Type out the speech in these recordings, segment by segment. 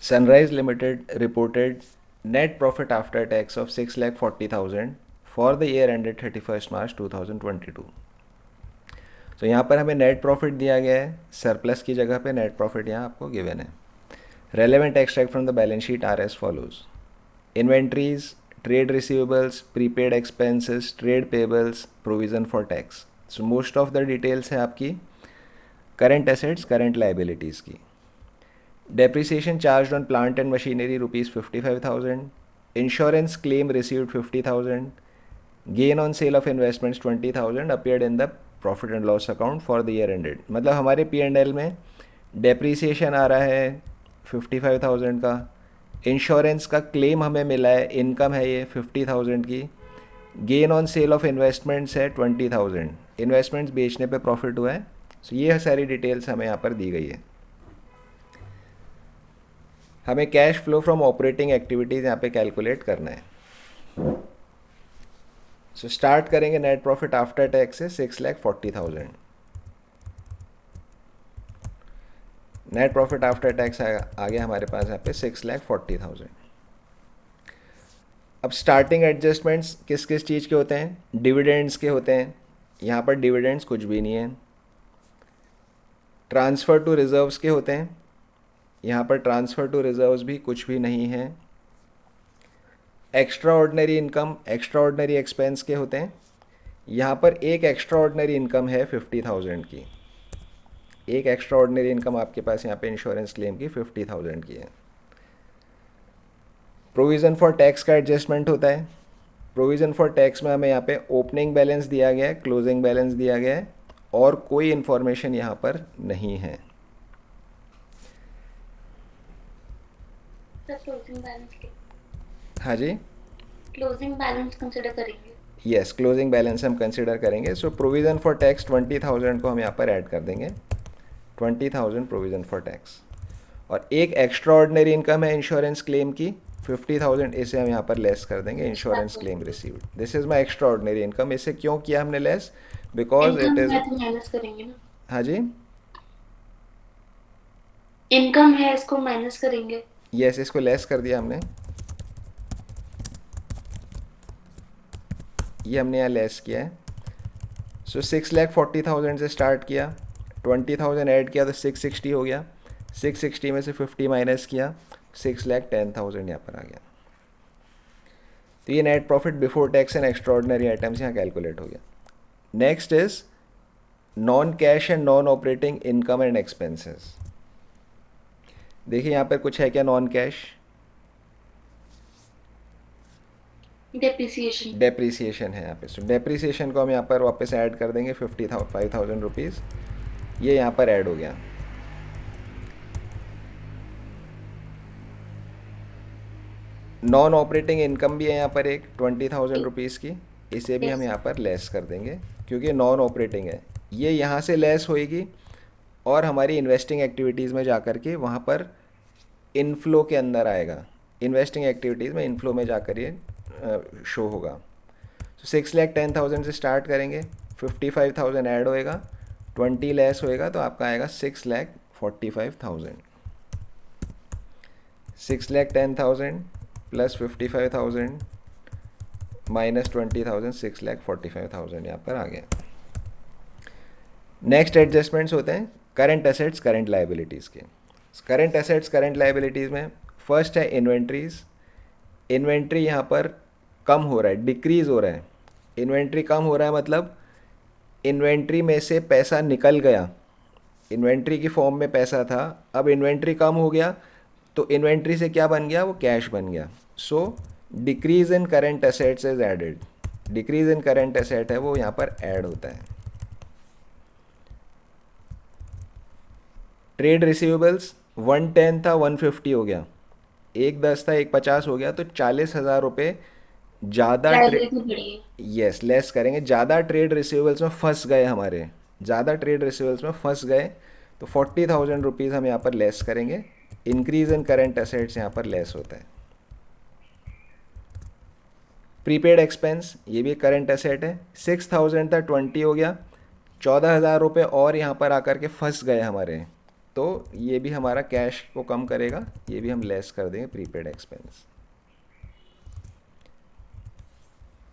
Sunrise Limited reported net profit after tax of 6,40,000 for the year ended 31st March 2022. तो यहाँ पर हमें net profit दिया गया है, सरप्लस की जगह पे नेट प्रॉफिट यहाँ आपको गिवन है. Relevant extract from the balance sheet are as follows. Inventories, trade receivables, prepaid expenses, trade payables, provision for tax. So most of the details है आपकी करंट एसेट्स, करंट लाइबिलिटीज़ की. Depreciation charged on plant and machinery rupees 55,000. Insurance claim received 50,000. Gain on sale of investments 20,000 appeared in the profit and loss account for the year ended. मतलब हमारे P&L में depreciation आ रहा है 55,000 का, insurance का claim हमें मिला है, इनकम है ये 50,000 की, gain on sale of investments है 20,000, इन्वेस्टमेंट्स बेचने पे प्रॉफिट हुआ है. सो ये सारी डिटेल्स हमें यहाँ पर दी गई है. हमें cash flow from operating activities यहाँ पे कैलकुलेट करना है. सो स्टार्ट करेंगे नेट प्रॉफिट आफ्टर टैक्स से 6,40,000. नेट प्रॉफिट आफ्टर टैक्स आ गया हमारे पास यहाँ पे 6,40,000. अब स्टार्टिंग एडजस्टमेंट्स किस किस चीज़ के होते हैं? डिविडेंड्स के होते हैं. यहाँ पर डिविडेंड्स कुछ भी नहीं है. ट्रांसफ़र टू रिजर्व्स के होते हैं. यहाँ पर ट्रांसफ़र टू रिजर्व्स भी कुछ भी नहीं है. Extra ordinary income, extra ordinary expense के होते हैं. यहाँ पर एक एक्स्ट्रा ऑर्डिनरी इनकम है 50,000 की. एक एक्स्ट्रा ऑर्डिनरी इनकम आपके पास यहाँ पे इंश्योरेंस क्लेम की 50,000 की है. प्रोविज़न फॉर टैक्स का एडजस्टमेंट होता है. प्रोविज़न फॉर टैक्स में हमें यहाँ पे ओपनिंग बैलेंस दिया गया है, क्लोजिंग बैलेंस दिया गया है और कोई इन्फॉर्मेशन यहाँ पर नहीं है. क्लोजिंग बैलेंस हाँ जी, क्लोजिंग बैलेंस कंसिडर करेंगे. यस, क्लोजिंग बैलेंस हम कंसिडर करेंगे. सो प्रोविज़न फॉर टैक्स 20,000 को हम यहाँ पर ऐड कर देंगे. 20,000 प्रोविज़न फॉर टैक्स. और एक एक्स्ट्रा ऑर्डिनरी इनकम है इंश्योरेंस क्लेम की 50,000, इसे हम यहाँ पर लेस कर देंगे. Insurance claim received, this is my extra ordinary income. इसे क्यों किया हमने less? Because it is, minus करेंगे ना. हाँ जी, इनकम है, इसको माइनस करेंगे. यस, इसको लेस कर दिया हमने. ये हमने यहाँ लेस किया है. सो 6,40,000 से स्टार्ट किया, 20,000 ऐड किया तो 660 हो गया. 660 में से 50 माइनस किया, 6,10,000 यहाँ पर आ गया. तो ये net profit before tax and extra ordinary items यहाँ कैलकुलेट हो गया. Next is non cash and non operating income and expenses. देखिए यहाँ पर कुछ है क्या नॉन कैश? डेप्रिसिएशन. डेप्रीसिएशन है यहाँ पे. सो डेप्रीसिएशन को हम यहाँ पर वापस ऐड कर देंगे 55,000 रुपीज़. ये यहाँ पर ऐड हो गया. नॉन ऑपरेटिंग इनकम भी है यहाँ पर एक 20,000 रुपीज़ की. इसे भी हम यहाँ पर लेस कर देंगे क्योंकि नॉन ऑपरेटिंग है. ये यहाँ से लेस होएगी और हमारी इन्वेस्टिंग एक्टिविटीज़ में जा कर के वहाँ पर इनफ्लो के अंदर आएगा. इन्वेस्टिंग एक्टिविटीज़ में इनफ्लो में जाकर ये शो होगा. तो 6,10,000 से स्टार्ट करेंगे, 55,000 ऐड होएगा, 20 लेस होएगा तो आपका आएगा 6,45,000. 6,10,000 प्लस 55,000 माइनस 20,000, 6,45,000 यहाँ पर आ गया. नेक्स्ट एडजस्टमेंट्स होते हैं करंट एसेट्स, करंट लाइबिलिटीज़ के. करंट एसेट्स, करंट लाइबिलिटीज़ में फर्स्ट है इन्वेंट्रीज़. इन्वेंट्री यहाँ पर कम हो रहा है, डिक्रीज़ हो रहा है. इन्वेंट्री कम हो रहा है मतलब इन्वेंट्री में से पैसा निकल गया. इन्वेंट्री की फॉर्म में पैसा था, अब इन्वेंट्री कम हो गया तो इन्वेंट्री से क्या बन गया? वो कैश बन गया. So decrease in current assets is added. Decrease in current asset है वो यहाँ पर ऐड होता है. ट्रेड रिसीवेबल्स 110 था 150 हो गया, एक 10 था एक 50 हो गया, तो 40,000 रुपये ज़्यादा यस लेस करेंगे. ज़्यादा ट्रेड रिसीवेबल्स में फंस गए हमारे, ज़्यादा ट्रेड रिसीवेबल्स में फंस गए तो 40,000 रुपीज़ हम यहाँ पर लेस करेंगे. इंक्रीज इन करंट एसेट्स यहाँ पर लेस होता है. प्रीपेड एक्सपेंस, ये भी करंट एसेट है. 6,000 था 20 हो गया, 14,000 रुपये और यहाँ पर आकर के फंस गए हमारे. तो ये भी हमारा कैश को कम करेगा, ये भी हम लेस कर देंगे प्रीपेड एक्सपेंस।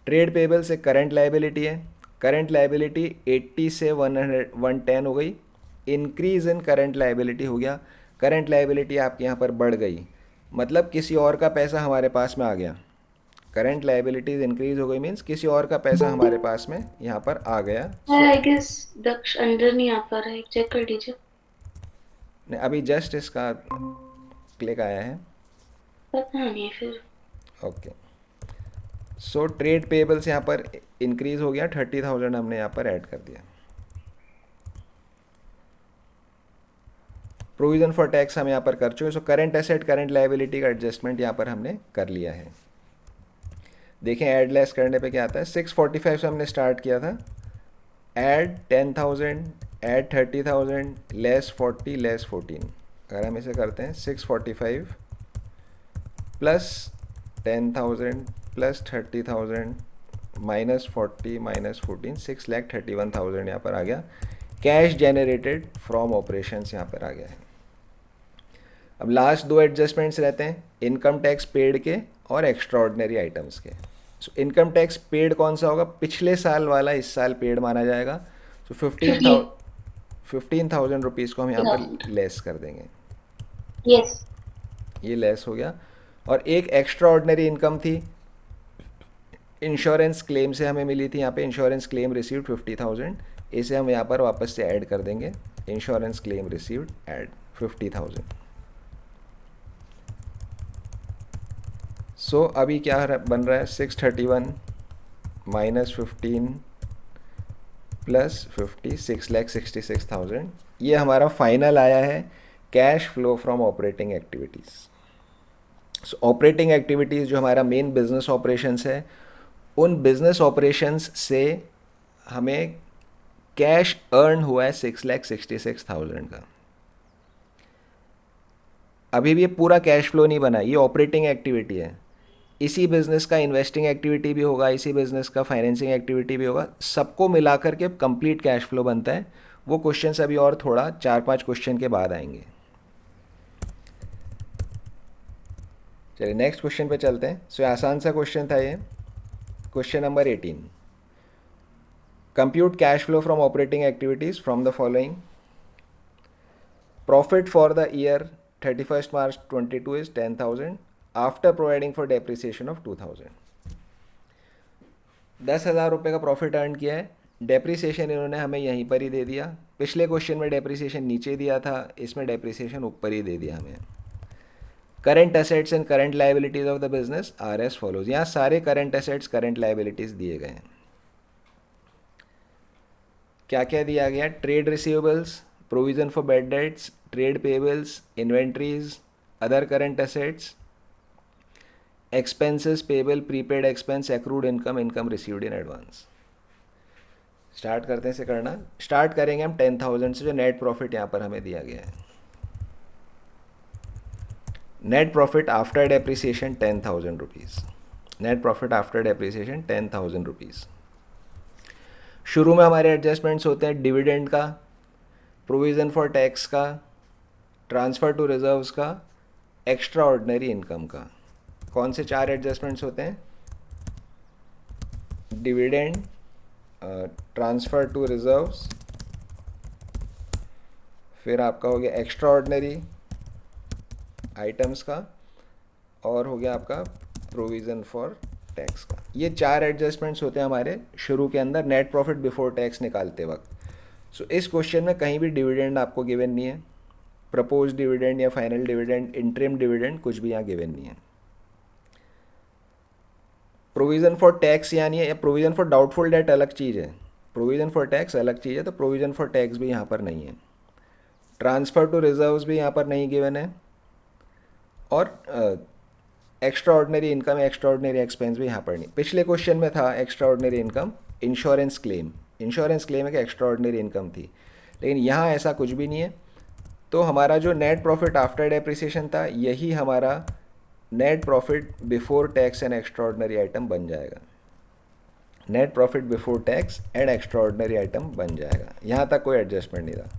ट्रेड पेबल से करंट लाइबिलिटी है, करंट लाइबिलिटी 80 से 110 हो गई, इंक्रीज इन करंट लाइबिलिटी हो गया, करंट लाइबिलिटी आपके यहाँ पर बढ़ गई, मतलब किसी और का पैसा हमारे पास में आ गया। करंट लाइबिलिटीज इंक्रीज हो गई मीन्स किसी और का पैसा हमारे पास में यहाँ पर आ गया। आई गेस दक्ष अंदर नहीं आ पा रहा है, चेक कर लीजिए। अभी जस्ट इसका क्लिक आया है। पता नहीं फिर। ओके, सो ट्रेड पेबल्स यहाँ पर इंक्रीज हो गया, 30,000 हमने यहाँ पर ऐड कर दिया। प्रोविजन फॉर टैक्स हम यहाँ पर कर चुके, so current asset current liability का एडजस्टमेंट यहाँ पर हमने कर लिया है। देखें ऐड लेस करने पे क्या आता है, 645 से हमने स्टार्ट किया था, ऐड 10,000 ऐड 30,000 लेस 40 लेस 14। अगर हम इसे करते हैं 645 प्लस 10,000 प्लस 30,000 माइनस 40 माइनस 14, 6,31,000 यहाँ पर आ गया। कैश जेनरेटेड फ्रॉम ऑपरेशंस यहाँ पर आ गया है। अब लास्ट दो एडजस्टमेंट्स रहते हैं, इनकम टैक्स पेड के और एक्स्ट्रा ऑर्डिनरी आइटम्स के। सो इनकम टैक्स पेड कौन सा होगा, पिछले साल वाला इस साल पेड माना जाएगा। सो 15,000 रुपीज़ को हम यहाँ पर लेस कर देंगे। यस, ये लेस हो गया। और एक एक्स्ट्रा ऑर्डिनरी इनकम थी, इंश्योरेंस क्लेम से हमें मिली थी, यहाँ पे इंश्योरेंस क्लेम रिसीव्ड 50,000, इसे हम यहाँ पर वापस से ऐड कर देंगे, इंश्योरेंस क्लेम रिसीव्ड ऐड 50,000। सो अभी क्या बन रहा है, 631 माइनस 15 प्लस 50, 6,66,000। ये हमारा फाइनल आया है cash flow from operating activities. So operating activities जो हमारा मेन बिजनेस ऑपरेशंस है, उन बिजनेस ऑपरेशंस से हमें कैश अर्न हुआ है 6,66,000 का। अभी भी ये पूरा कैश फ्लो नहीं बना, ये ऑपरेटिंग एक्टिविटी है। इसी बिजनेस का इन्वेस्टिंग एक्टिविटी भी होगा, इसी बिजनेस का फाइनेंसिंग एक्टिविटी भी होगा, सबको मिला करके कंप्लीट कैश फ्लो बनता है। वो क्वेश्चंस अभी और थोड़ा 4-5 क्वेश्चन के बाद आएंगे। चलिए नेक्स्ट क्वेश्चन पे चलते हैं। सो आसान सा क्वेश्चन था ये, question number 18। Compute cash flow from operating activities from the following. Profit for the year 31st March 22 is 10,000 after providing for depreciation of 2,000। 10,000 रुपये का प्रॉफिट अर्न किया है, डेप्रिसिएशन इन्होंने हमें यहीं पर ही दे दिया। पिछले क्वेश्चन में डेप्रिसिएशन नीचे दिया था, इसमें डेप्रिसिएशन ऊपर ही दे दिया हमें। Current assets and current liabilities of the business R S follows. यहाँ सारे करंट एसेट्स करंट लाइबिलिटीज दिए गए हैं। क्या क्या दिया गया, trade receivables, provision for bad dates, trade payables, inventories, other current assets, expenses payable, prepaid expense, accrued income, income received in advance. Start करते हैं इसे करना। स्टार्ट करेंगे हम 10,000 से, जो नेट प्रॉफिट यहाँ पर हमें दिया गया है। Net profit after depreciation 10,000 rupees. Net profit after depreciation 10,000 rupees. शुरू में हमारे एडजस्टमेंट्स होते हैं डिविडेंड का, प्रोविज़न फॉर टैक्स का, ट्रांसफ़र टू रिजर्व्स का, एक्स्ट्रा ऑर्डिनरी इनकम का। कौन से 4 एडजस्टमेंट्स होते हैं, डिविडेंड, ट्रांसफ़र टू रिजर्व्स, फिर आपका हो गया एक्स्ट्रा ऑर्डिनरी आइटम्स का, और हो गया आपका प्रोविज़न फॉर टैक्स का। ये 4 एडजस्टमेंट्स होते हैं हमारे शुरू के अंदर नेट प्रॉफिट बिफोर टैक्स निकालते वक्त। सो इस क्वेश्चन में कहीं भी डिविडेंड आपको गिवन नहीं है, प्रपोज डिविडेंड या फाइनल डिविडेंड, इंटरिम डिविडेंड कुछ भी यहाँ गिवन नहीं है। प्रोविज़न फॉर टैक्स यानी है, या प्रोविज़न फॉर डाउटफुल डेट अलग चीज़ है, प्रोविज़न फॉर टैक्स अलग चीज़ है, तो प्रोविज़न फॉर टैक्स भी यहाँ पर नहीं है। ट्रांसफ़र टू रिजर्व्स भी यहाँ पर नहीं गिवन है, और extra ordinary income, extra ordinary expense भी यहाँ पर नहीं। पिछले क्वेश्चन में था extra ordinary income, insurance claim, insurance claim है कि एक्स्ट्रा ऑर्डिनरी इनकम थी, लेकिन यहाँ ऐसा कुछ भी नहीं है। तो हमारा जो नेट प्रॉफिट आफ्टर डेप्रिसिएशन था, यही हमारा net profit before tax and extra ordinary item बन जाएगा। Net profit before tax and extra ordinary item बन जाएगा। यहाँ तक कोई एडजस्टमेंट नहीं था।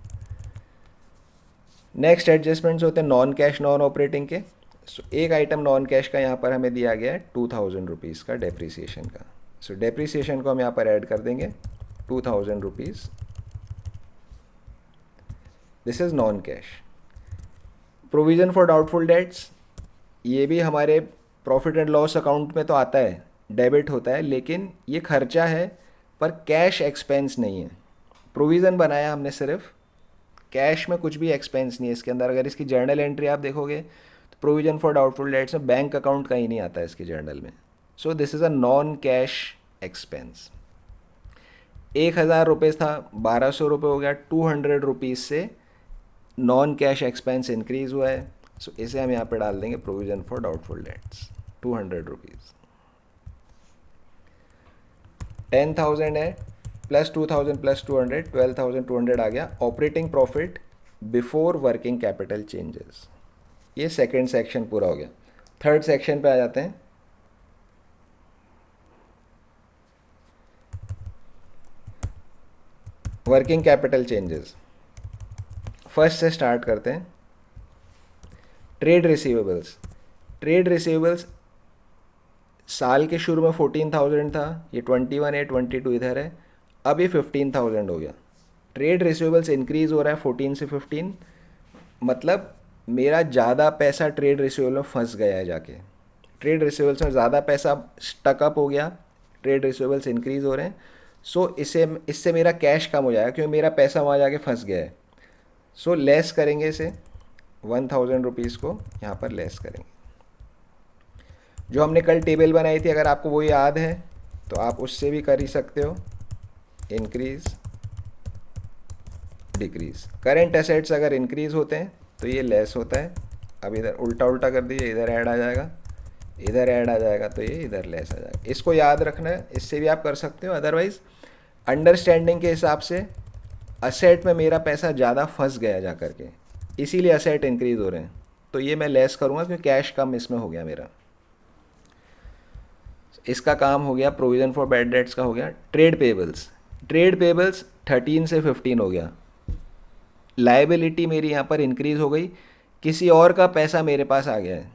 नेक्स्ट एडजस्टमेंट्स होते हैं नॉन कैश नॉन ऑपरेटिंग के। सो एक आइटम नॉन कैश का यहाँ पर हमें दिया गया है 2000 रुपीज़ का डेप्रिसिएशन का। सो डेप्रिसिएशन को हम यहाँ पर ऐड कर देंगे 2000 rupees. This is non cash. Provision for doubtful debts, ये भी हमारे प्रॉफिट एंड लॉस अकाउंट में तो आता है, डेबिट होता है, लेकिन ये खर्चा है पर कैश एक्सपेंस नहीं है। प्रोविज़न बनाया हमने सिर्फ, कैश में कुछ भी एक्सपेंस नहीं है इसके अंदर। अगर इसकी जर्नल एंट्री आप देखोगे तो प्रोविज़न फॉर डाउटफुल डेट्स में बैंक अकाउंट कहीं नहीं आता है इसकी जर्नल में। So this is a non cash expense. 1000 रुपये था, 1200 रुपये हो गया। 200 रुपीज़ से नॉन कैश एक्सपेंस इंक्रीज़ हुआ है। सो इसे हम यहाँ पे डाल देंगे provision for doubtful debts 200 rupees. 10,000 है, प्लस 2000 प्लस 200, 12,200 आ गया operating profit before working capital changes. ये सेकंड सेक्शन पूरा हो गया। थर्ड सेक्शन पे आ जाते हैं। Working capital changes. फर्स्ट से स्टार्ट करते हैं। Trade receivables. ट्रेड रिसीवेबल्स साल के शुरू में 14,000 था, ये 21 है, 22 इधर है, अब ये 15,000 हो गया। ट्रेड रिसीवेबल्स इंक्रीज़ हो रहा है 14 से 15, मतलब मेरा ज़्यादा पैसा ट्रेड रिसीवेबल में फंस गया है जाके। ट्रेड रिसीवेबल्स में ज़्यादा पैसा स्टकअप हो गया, ट्रेड रिसीवेबल्स इंक्रीज़ हो रहे हैं। सो इससे मेरा कैश कम हो जाएगा क्योंकि मेरा पैसा वहाँ जाके फंस गया है। सो लेस करेंगे इसे, 1,000 रुपीज़ को यहाँ पर लेस करेंगे। जो हमने कल टेबल बनाई थी, अगर आपको वो याद है तो आप उससे भी कर ही सकते हो। Increase decrease. करेंट एसेट्स अगर इंक्रीज़ होते हैं तो ये लेस होता है। अब इधर उल्टा उल्टा कर दीजिए, इधर ऐड आ जाएगा, इधर ऐड आ जाएगा, तो ये इधर लेस आ जाएगा। इसको याद रखना है, इससे भी आप कर सकते हो। अदरवाइज़ अंडरस्टैंडिंग के हिसाब से असेट में मेरा पैसा ज़्यादा फंस गया जा कर के, इसीलिए असेट इंक्रीज़ हो रहे हैं, तो ये मैं लेस करूँगा क्योंकि कैश कम इसमें हो गया मेरा। इसका काम हो गया। प्रोविज़न फॉर बैड डेट्स का हो गया। Trade payables. ट्रेड पेबल्स 13 से 15 हो गया। लाइबिलिटी मेरी यहाँ पर इंक्रीज़ हो गई, किसी और का पैसा मेरे पास आ गया है,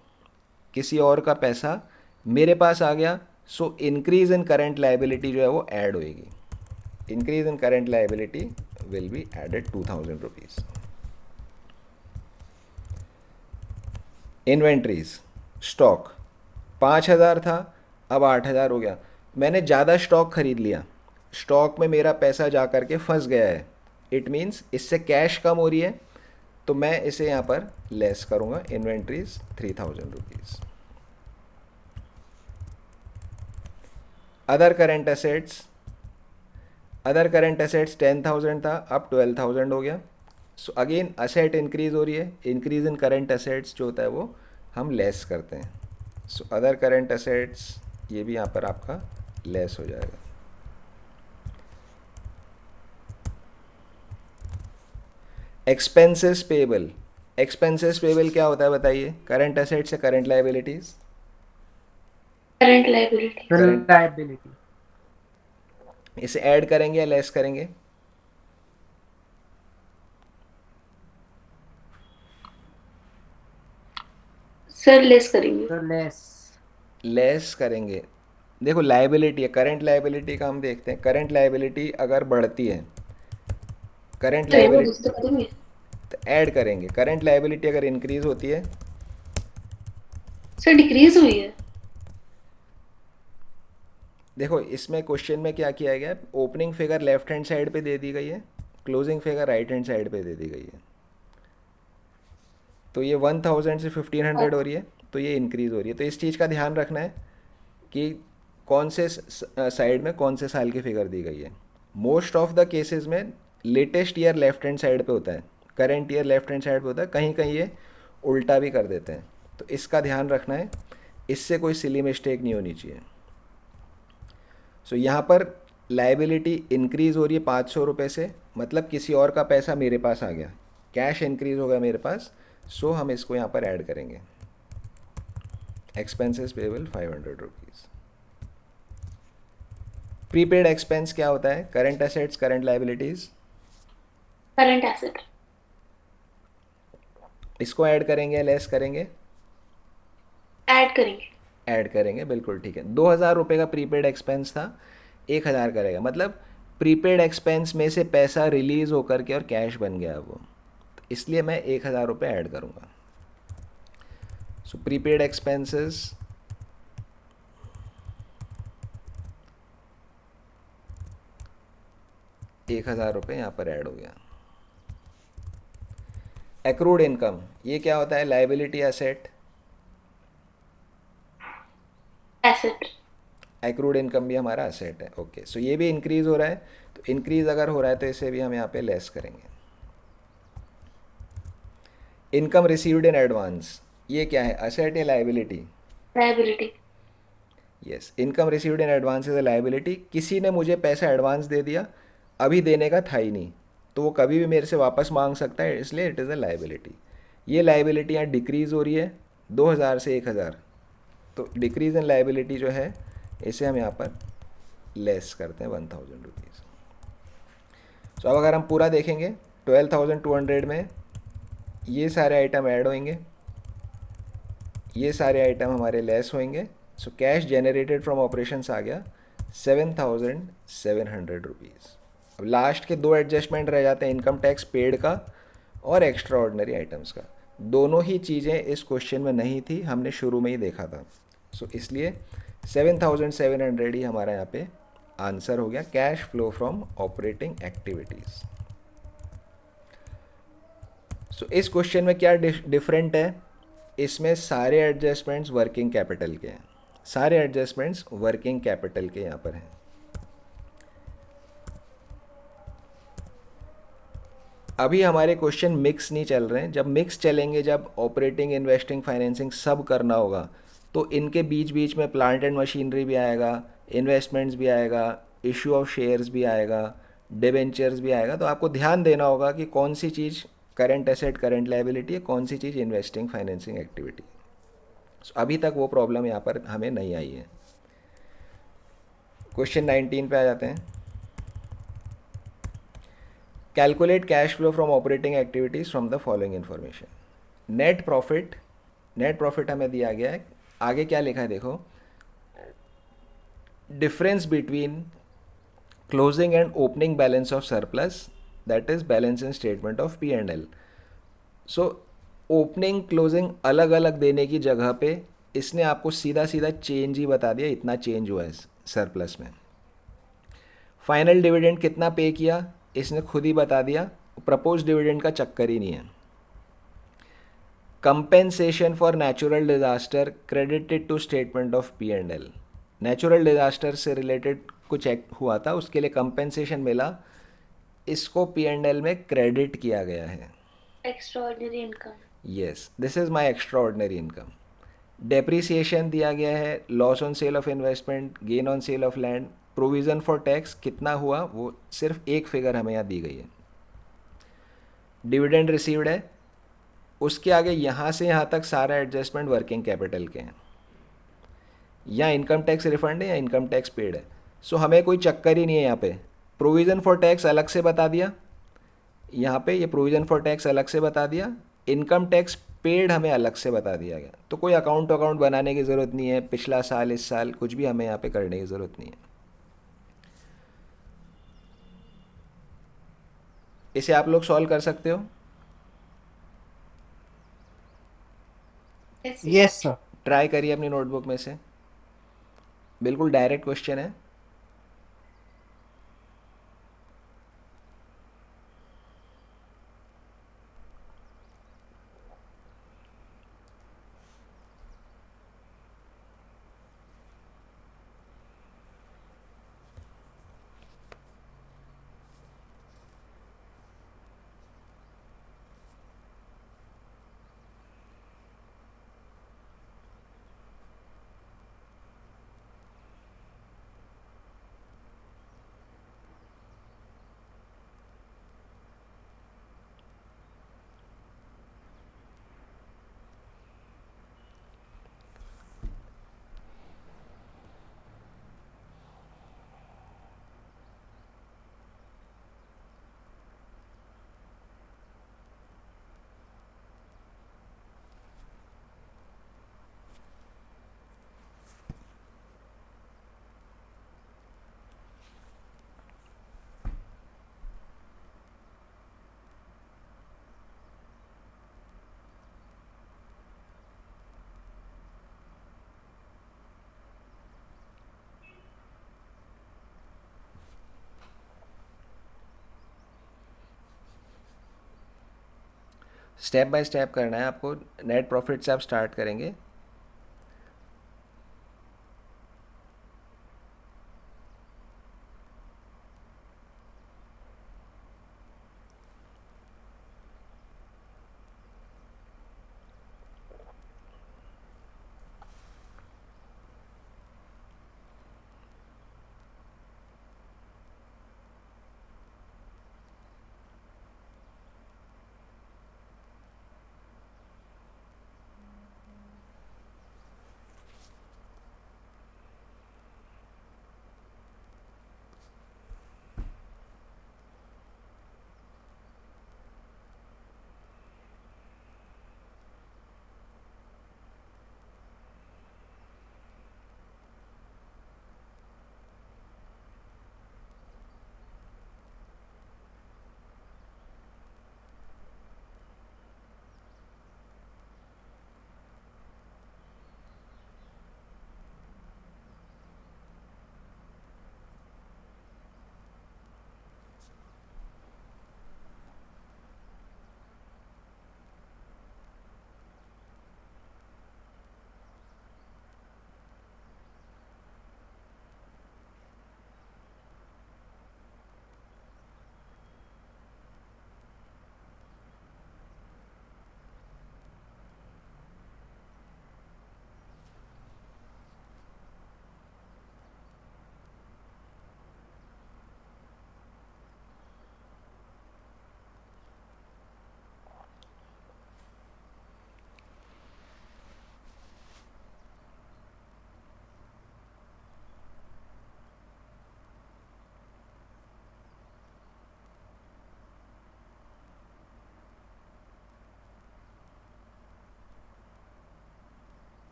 किसी और का पैसा मेरे पास आ गया। So increase in current liability जो है वो ऐड होएगी। Increase in current liability will be added 2,000 rupees. Inventories. Stock 5,000 था, अब 8,000 हो गया। मैंने ज़्यादा स्टॉक खरीद लिया, स्टॉक में मेरा पैसा जा कर के फंस गया है। इट मीन्स इससे कैश कम हो रही है, तो मैं इसे यहाँ पर लेस करूँगा। Inventories 3,000 rupees. Other current assets. Other current assets 10,000 था, अब 12,000 हो गया। सो अगेन असेट इंक्रीज़ हो रही है, इंक्रीज़ इन करेंट एसेट्स जो होता है वो हम लेस करते हैं। सो अदर करेंट एसेट्स ये भी यहाँ पर आपका लेस हो जाएगा। Expenses payable. एक्सपेंसेस पेबल क्या होता है बताइए? करंट एसेट से current liabilities. Current liability. Current liability. इसे ऐड करेंगे या लेस करेंगे? सर लेस करेंगे। तो लेस। लेस करेंगे। देखो लाइबिलिटी है, करंट लाइबिलिटी का हम देखते हैं। करंट लाइबिलिटी अगर बढ़ती है, करंट तो ये वो लाइबिलिटी तो करेंगे। तो ऐड करेंगे। करंट लाइबिलिटी अगर इंक्रीज होती है, सर डिक्रीज हुई है। देखो इसमें क्वेश्चन में क्या किया गया है, opening figure left hand side पे दे दी गई है, closing figure right hand side पे दे दी गई है। तो ये 1,000 से 1,500 हो रही है, तो ये इंक्रीज़ हो रही है। तो इस चीज़ का ध्यान रखना है कि कौन से साइड में कौन से साल की फिगर दी गई है। मोस्ट ऑफ द केसेस में latest year left hand side पे होता है, current year left hand side पे होता है, कहीं कहीं ये उल्टा भी कर देते हैं। तो इसका ध्यान रखना है, इससे कोई सिली मिस्टेक नहीं होनी चाहिए। सो यहाँ पर लाइबिलिटी इंक्रीज़ हो रही है 500 रुपये से, मतलब किसी और का पैसा मेरे पास आ गया, कैश इंक्रीज़ हो गया मेरे पास। सो हम इसको यहाँ पर ऐड करेंगे। Expenses payable 500 rupees. Prepaid expense क्या होता है? Current assets current liabilities. Current asset. इसको ऐड करेंगे या लेस करेंगे? ऐड करेंगे। ऐड करेंगे, बिल्कुल ठीक है। 2,000 रुपये का प्रीपेड एक्सपेंस था, 1,000 करेगा, मतलब प्रीपेड एक्सपेंस में से पैसा रिलीज़ होकर के और कैश बन गया वो, तो इसलिए मैं 1,000 रुपये ऐड करूँगा। सो प्रीपेड एक्सपेंसेस 1,000 रुपये यहाँ पर ऐड हो गया। एक्रूड इनकम, ये क्या होता है? Liability asset. Asset. Accrued income भी हमारा असेट है। ओके, सो ये भी इंक्रीज़ हो रहा है, तो इंक्रीज़ अगर हो रहा है तो इसे भी हम यहाँ पे लेस करेंगे। इनकम रिसीव्ड इन एडवांस, ये क्या है? असेट या liability? Liability. Yes, income received in advance is a liability. किसी ने मुझे पैसा एडवांस दे दिया, अभी देने का था ही नहीं, तो वो कभी भी मेरे से वापस मांग सकता है, इसलिए इट इज़ अ लाइबिलिटी। ये लाइबिलिटी यहाँ डिक्रीज़ हो रही है 2,000 से 1,000, तो डिक्रीज़ इन लाइबिलिटी जो है इसे हम यहाँ पर लेस करते हैं 1,000 रुपीज़। सो अब अगर हम पूरा देखेंगे 12,200 में ये सारे आइटम ऐड होंगे, ये सारे आइटम हमारे लेस होंगे। So cash generated from operations आ गया 7,700 रुपीज़। अब लास्ट के दो एडजस्टमेंट रह जाते हैं, इनकम टैक्स पेड का और एक्स्ट्रा ऑर्डनरी आइटम्स का। दोनों ही चीज़ें इस क्वेश्चन में नहीं थी, हमने शुरू में ही देखा था। सो इसलिए 7,700 ही हमारा यहाँ पे आंसर हो गया, cash flow from operating activities. So इस क्वेश्चन में क्या डिफरेंट है? इसमें सारे एडजस्टमेंट्स वर्किंग कैपिटल के हैं, सारे एडजस्टमेंट्स वर्किंग कैपिटल के यहाँ पर हैं। अभी हमारे क्वेश्चन मिक्स नहीं चल रहे हैं। जब मिक्स चलेंगे, जब ऑपरेटिंग, इन्वेस्टिंग, फाइनेंसिंग सब करना होगा, तो इनके बीच बीच में प्लांट एंड मशीनरी भी आएगा, इन्वेस्टमेंट्स भी आएगा, इशू ऑफ शेयर्स भी आएगा, डिबेंचर्स भी आएगा। तो आपको ध्यान देना होगा कि कौन सी चीज़ करंट एसेट, करंट लायबिलिटी है, कौन सी चीज़ इन्वेस्टिंग, फाइनेंसिंग एक्टिविटी। अभी तक वो प्रॉब्लम यहाँ पर हमें नहीं आई है। क्वेश्चन 19 पे आ जाते हैं। Calculate cash flow from operating activities from the following information. Net profit, net profit हमें दिया गया है। आगे क्या लिखा है देखो, difference between closing and opening balance of surplus, that is balance in statement of P and L. So opening closing अलग अलग देने की जगह पे इसने आपको सीधा सीधा चेंज ही बता दिया, इतना चेंज हुआ है सरप्लस में। फाइनल डिविडेंड कितना पे किया इसने खुद ही बता दिया, प्रपोज डिविडेंड का चक्कर ही नहीं है। Compensation for natural disaster credited to statement of P and L. Natural disaster से रिलेटेड कुछ एक्ट हुआ था, उसके लिए कंपेंसेशन मिला, इसको पी एंड एल में क्रेडिट किया गया है। Extraordinary income. Yes, this is my extraordinary income. Depreciation दिया गया है, loss on sale of investment, gain on sale of land, provision for tax कितना हुआ वो सिर्फ एक फिगर हमें यहाँ दी गई है। डिविडेंड रिसीव्ड है, उसके आगे यहाँ से यहाँ तक सारा एडजस्टमेंट वर्किंग कैपिटल के हैं। या इनकम टैक्स रिफंड है या इनकम टैक्स पेड है। सो हमें कोई चक्कर ही नहीं है यहाँ पे। प्रोविज़न फॉर टैक्स अलग से बता दिया, यहाँ पे ये प्रोविज़न फॉर टैक्स अलग से बता दिया, इनकम टैक्स पेड हमें अलग से बता दिया गया। तो कोई अकाउंट बनाने की ज़रूरत नहीं है, पिछला साल, इस साल, कुछ भी हमें यहाँ पे करने की ज़रूरत नहीं है। इसे आप लोग सॉल्व कर सकते हो। Yes sir. ट्राई करिए अपनी नोटबुक में से, बिल्कुल डायरेक्ट क्वेश्चन है। स्टेप बाय स्टेप करना है आपको। नेट प्रॉफिट से आप स्टार्ट करेंगे।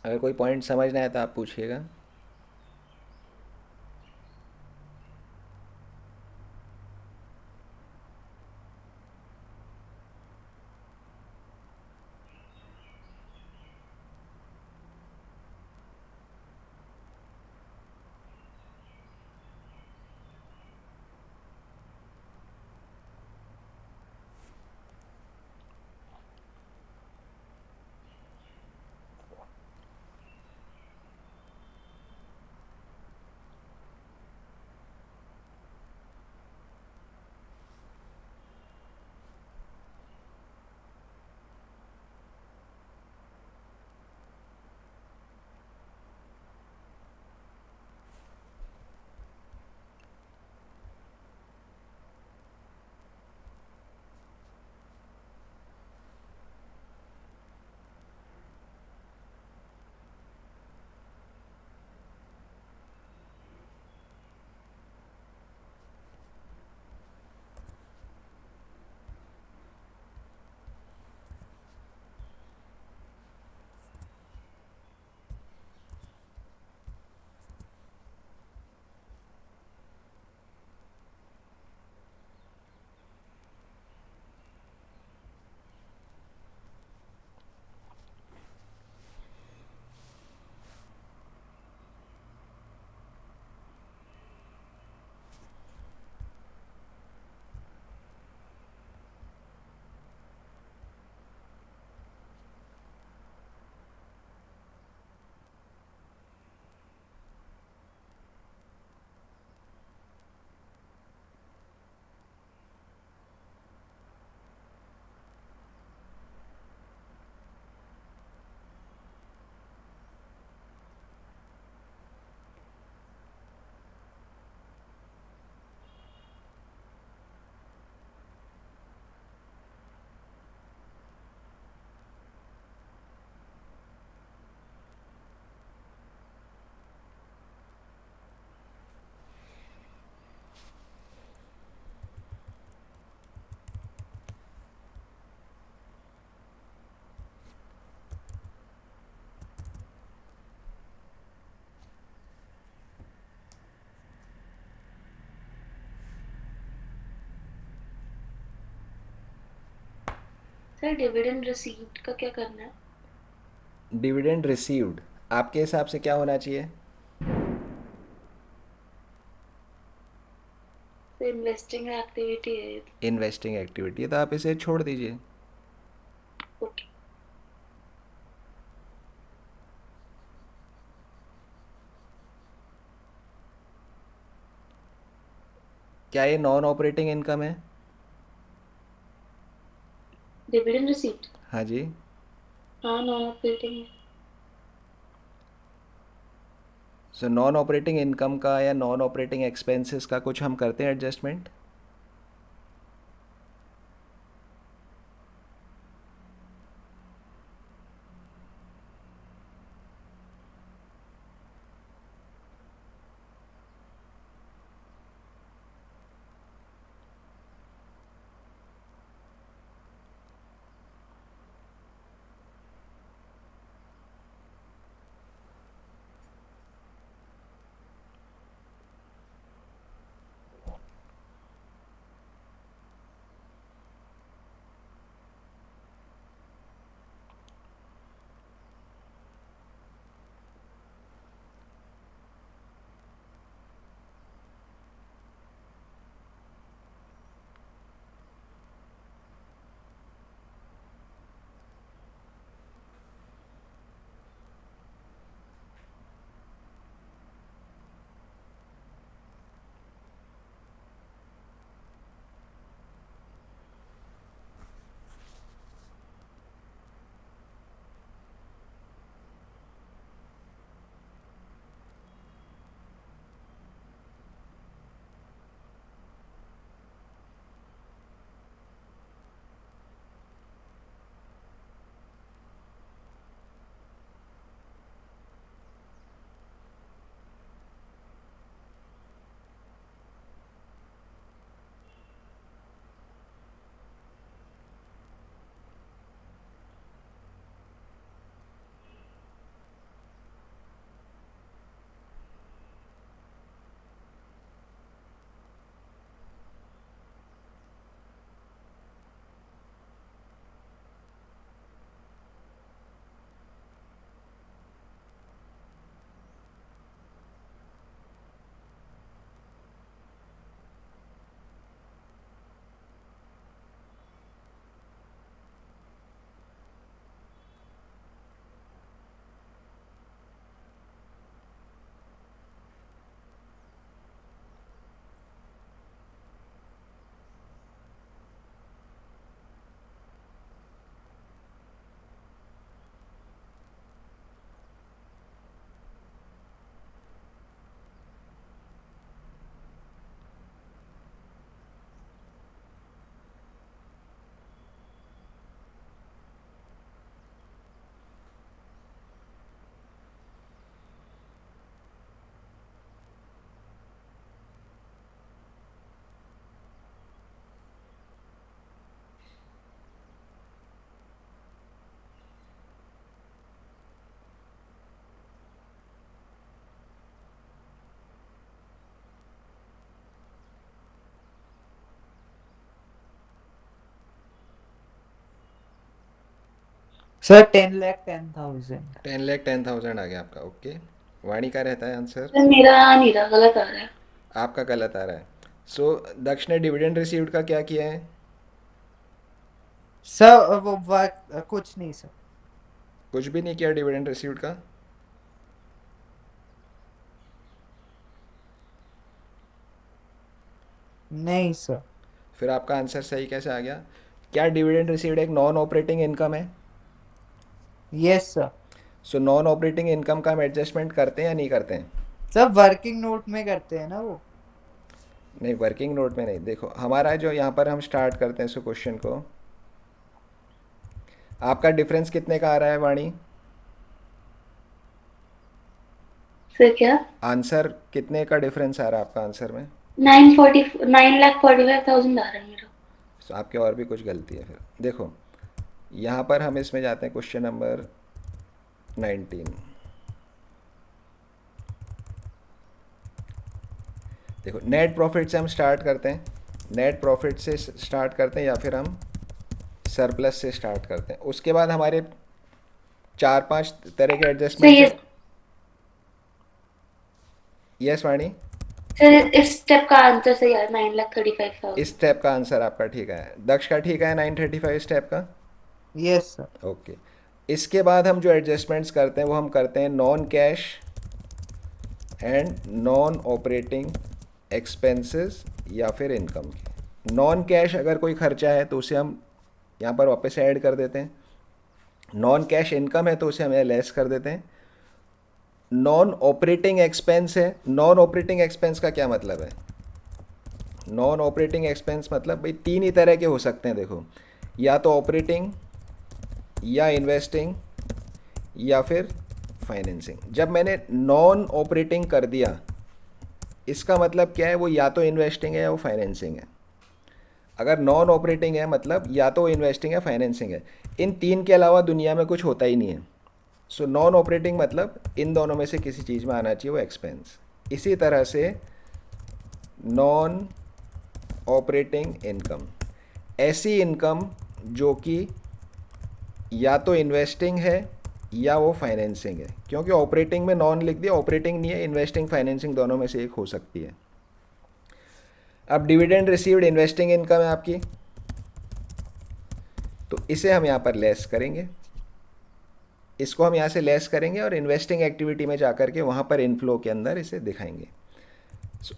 अगर कोई पॉइंट समझना है तो आप पूछिएगा। सर डिविडेंड रिसीव्ड का क्या करना है? डिविडेंड रिसीव्ड आपके हिसाब से क्या होना चाहिए? तो इन्वेस्टिंग एक्टिविटी है ये इन्वेस्टिंग एक्टिविटी है, तो आप इसे छोड़ दीजिए। तो। ओके। क्या ये नॉन ऑपरेटिंग इनकम है? Dividend received. हाँ जी। हाँ, नॉन ऑपरेटिंग है। सो नॉन ऑपरेटिंग इनकम का या नॉन ऑपरेटिंग एक्सपेंसेस का कुछ हम करते हैं एडजस्टमेंट? सर 10,10,000। 10,10,000 आ गया आपका। ओके, वाणी का रहता है आंसर? सर मेरा नहीं रहा, गलत आ रहा है। आपका गलत आ रहा है। सो दक्ष ने डिविडेंड रिसीव्ड का क्या किया है? सर वो वर्क कुछ नहीं सर। कुछ भी नहीं किया डिविडेंड रिसीव्ड का? नहीं सर। फिर आपका आंसर सही कैसे आ गया? क्या डिविडेंड रिसीव्ड एक नॉन ऑपरेटिंग इनकम है? Yes sir. So non operating income का हम एडजस्टमेंट करते हैं या नहीं करते हैं? सर वर्किंग नोट में करते हैं ना वो। नहीं, वर्किंग नोट में नहीं। देखो हमारा जो यहाँ पर हम स्टार्ट करते हैं इस क्वेश्चन को, आपका डिफरेंस कितने का आ रहा है वाणी? सर क्या? आंसर कितने का डिफरेंस आ रहा है आपका आंसर में? 9,45,000 आ रहा है मेरा। तो आपके और भी कुछ गलती है। फिर देखो यहाँ पर हम इसमें जाते हैं क्वेश्चन नंबर 19। देखो नेट प्रॉफिट से हम स्टार्ट करते हैं, नेट प्रॉफिट से स्टार्ट करते हैं या फिर हम सरप्लस से स्टार्ट करते हैं। उसके बाद हमारे 4-5 तरह के सर एडजस्टमेंट्स ये हैं। यस वाणी, सर इस स्टेप का आंसर सही है 9,35,000। इस स्टेप का आंसर आपका ठीक है। दक्ष का ठीक है 935 स्टेप का। Yes sir. ओके, इसके बाद हम जो एडजस्टमेंट्स करते हैं वो हम करते हैं non cash and non operating expenses या फिर इनकम के। नॉन कैश अगर कोई खर्चा है तो उसे हम यहाँ पर वापस ऐड कर देते हैं। नॉन कैश इनकम है तो उसे हम लेस कर देते हैं। नॉन ऑपरेटिंग एक्सपेंस है। नॉन ऑपरेटिंग एक्सपेंस का क्या मतलब है? नॉन ऑपरेटिंग एक्सपेंस मतलब भाई तीन ही तरह के हो सकते हैं देखो, या तो ऑपरेटिंग या इन्वेस्टिंग या फिर फाइनेंसिंग। जब मैंने नॉन ऑपरेटिंग कर दिया इसका मतलब क्या है, वो या तो इन्वेस्टिंग है या वो फाइनेंसिंग है। अगर नॉन ऑपरेटिंग है मतलब या तो इन्वेस्टिंग है फाइनेंसिंग है, इन तीन के अलावा दुनिया में कुछ होता ही नहीं है। सो नॉन ऑपरेटिंग मतलब इन दोनों में से किसी चीज़ में आना चाहिए वो एक्सपेंस। इसी तरह से नॉन ऑपरेटिंग इनकम, ऐसी इनकम जो कि या तो इन्वेस्टिंग है या वो फाइनेंसिंग है, क्योंकि ऑपरेटिंग में नॉन लिख दिया, ऑपरेटिंग नहीं है, इन्वेस्टिंग फाइनेंसिंग दोनों में से एक हो सकती है। अब डिविडेंड रिसीव्ड इन्वेस्टिंग इनकम है आपकी, तो इसे हम यहाँ पर लेस करेंगे, इसको हम यहाँ से लेस करेंगे और इन्वेस्टिंग एक्टिविटी में जाकर के वहाँ पर इनफ्लो के अंदर इसे दिखाएंगे।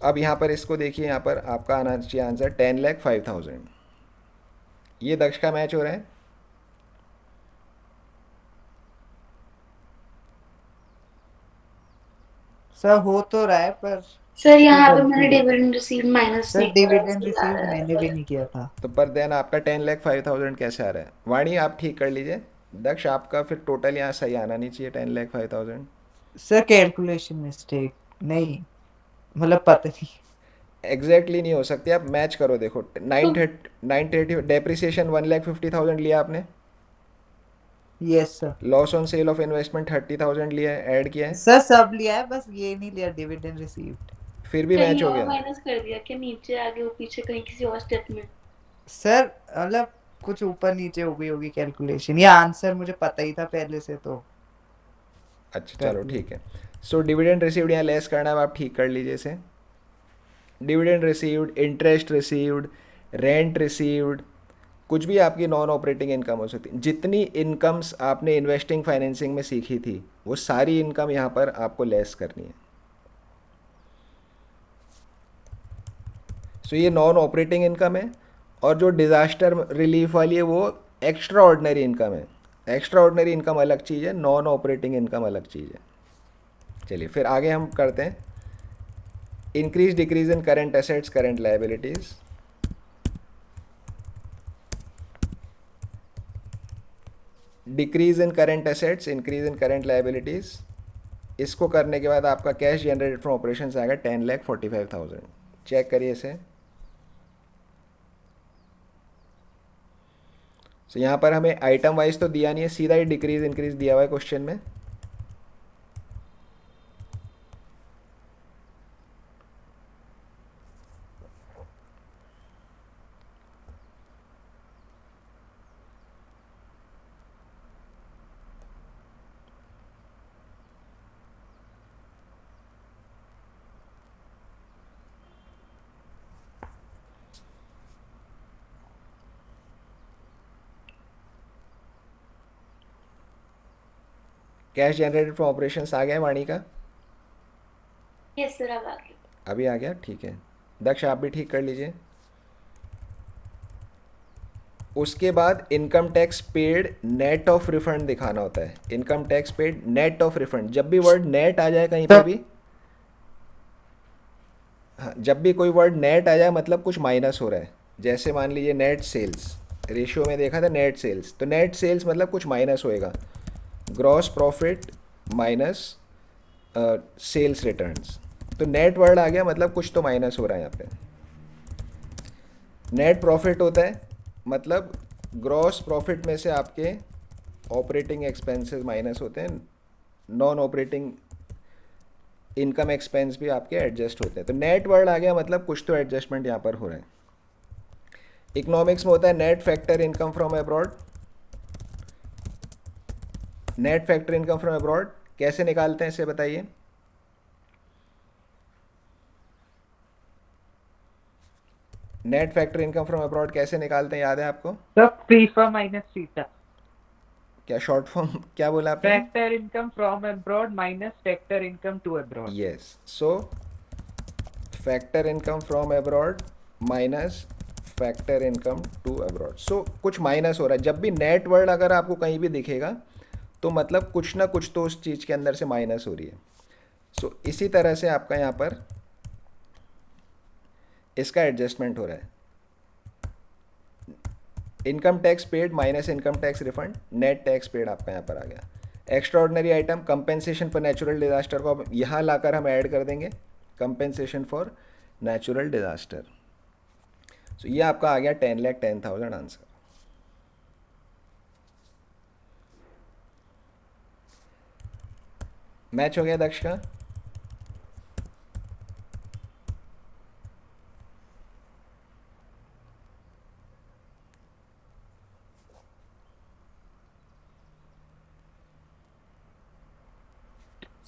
अब यहाँ पर इसको देखिए, यहाँ पर आपका आना चाहिए आंसर 10,05,000। ये दक्ष का मैच हो रहा है। सर हो तो रहा है पर सर कुछ तो यहाँ पे गलती मैंने है। डिविडेंड रिसीव माइनस सर नहीं करा डिविडेंड इसलिए आ रिसीव रहा है मैंने भी पर। नहीं किया था। तो पर देन आपका 10,05,000 कैसे आ रहा है? वाणी आप ठीक कर लीजिए। दक्ष आपका फिर टोटल यहाँ सही आना नहीं चाहिए 10,05,000। सर कैलकुलेशन मिस्टेक नहीं, मतलब पता नहीं। एग्जैक्टली नहीं हो सकती, आप मैच करो देखो। तो 930 डेप्रिसिएशन 1,50,000 लिया आपने, yes sir. Loss on sale of investment 30,000 लिया है, ऐड किया है, सर सब लिया है, बस ये नहीं लिया डिविडेंड रिसीव्ड। फिर भी मैच कहीं हो और गया। माइनस कर दिया क्या, नीचे आगे वो पीछे कहीं किसी और स्टेप में? सर मतलब कुछ ऊपर नीचे हो गई होगी कैलकुलेशन, या आंसर मुझे पता ही था पहले से तो अच्छा कर चलो दिया। ठीक है। सो डिविडेंड रिसीव्ड यहाँ लेस करना है, आप ठीक कर लीजिए इसे। Dividend received, interest received, rent received, कुछ भी आपकी नॉन ऑपरेटिंग इनकम हो सकती है। जितनी इनकम्स आपने इन्वेस्टिंग फाइनेंसिंग में सीखी थी वो सारी इनकम यहाँ पर आपको लेस करनी है। सो ये नॉन ऑपरेटिंग इनकम है, और जो डिज़ास्टर रिलीफ वाली है वो एक्स्ट्रा ऑर्डनरी इनकम है। एक्स्ट्रा ऑर्डनरी इनकम अलग चीज़ है, नॉन ऑपरेटिंग इनकम अलग चीज़ है। चलिए फिर आगे हम करते हैं। Increase decrease in current assets current liabilities. Decrease in current assets increase in current liabilities, इसको करने के बाद आपका कैश जनरेटेड फ्रॉम ऑपरेशन आएगा 10,45,000। चेक करिए इसे। तो यहाँ पर हमें आइटम वाइज तो दिया नहीं है, सीधा ही डिक्रीज इंक्रीज दिया हुआ है क्वेश्चन में। कैश जनरेटेड फ्रॉम ऑपरेशंस आ गया है वाणी का? यस सर अब आ गया। अभी आ गया, ठीक है। दक्ष आप भी ठीक कर लीजिए। उसके बाद income tax paid net of refund दिखाना होता है। Income tax paid net of refund, जब भी वर्ड नेट आ जाए कहीं पे सर भी, हाँ, जब भी कोई वर्ड नेट आ जाए मतलब कुछ माइनस हो रहा है। जैसे मान लीजिए नेट सेल्स, रेशियो में देखा था नेट सेल्स, तो नेट सेल्स मतलब कुछ माइनस होएगा। Gross profit minus sales returns, तो नेट वर्ड आ गया मतलब कुछ तो माइनस हो रहा है यहाँ पे। नेट प्रॉफिट होता है मतलब ग्रॉस प्रॉफिट में से आपके ऑपरेटिंग एक्सपेंसेस माइनस होते हैं, नॉन ऑपरेटिंग इनकम एक्सपेंस भी आपके एडजस्ट होते हैं। तो नेट वर्ड आ गया मतलब कुछ तो एडजस्टमेंट यहाँ पर हो रहा है। इकोनॉमिक्स में होता है net factor income from abroad. Net factor income from abroad कैसे निकालते हैं इसे बताइए। Net factor income from abroad कैसे निकालते हैं, याद है आपको? तो फीफा माइनस थीटा। क्या शॉर्ट फॉर्म क्या बोला आपने? Factor income from abroad minus factor income to abroad. Yes, so factor income from abroad minus factor income to abroad. So कुछ माइनस हो रहा है। जब भी नेट वर्ड अगर आपको कहीं भी दिखेगा तो मतलब कुछ ना कुछ तो उस चीज़ के अंदर से माइनस हो रही है। सो इसी तरह से आपका यहाँ पर इसका एडजस्टमेंट हो रहा है। Income tax paid minus income tax refund, net tax paid आपका यहाँ पर आ गया। Extra ordinary item compensation for natural disaster को अब यहाँ लाकर हम ऐड कर देंगे, कंपेंसेशन फॉर नेचुरल डिजास्टर। सो ये आपका आ गया 10,10,000 आंसर। मैच हो गया दक्ष का?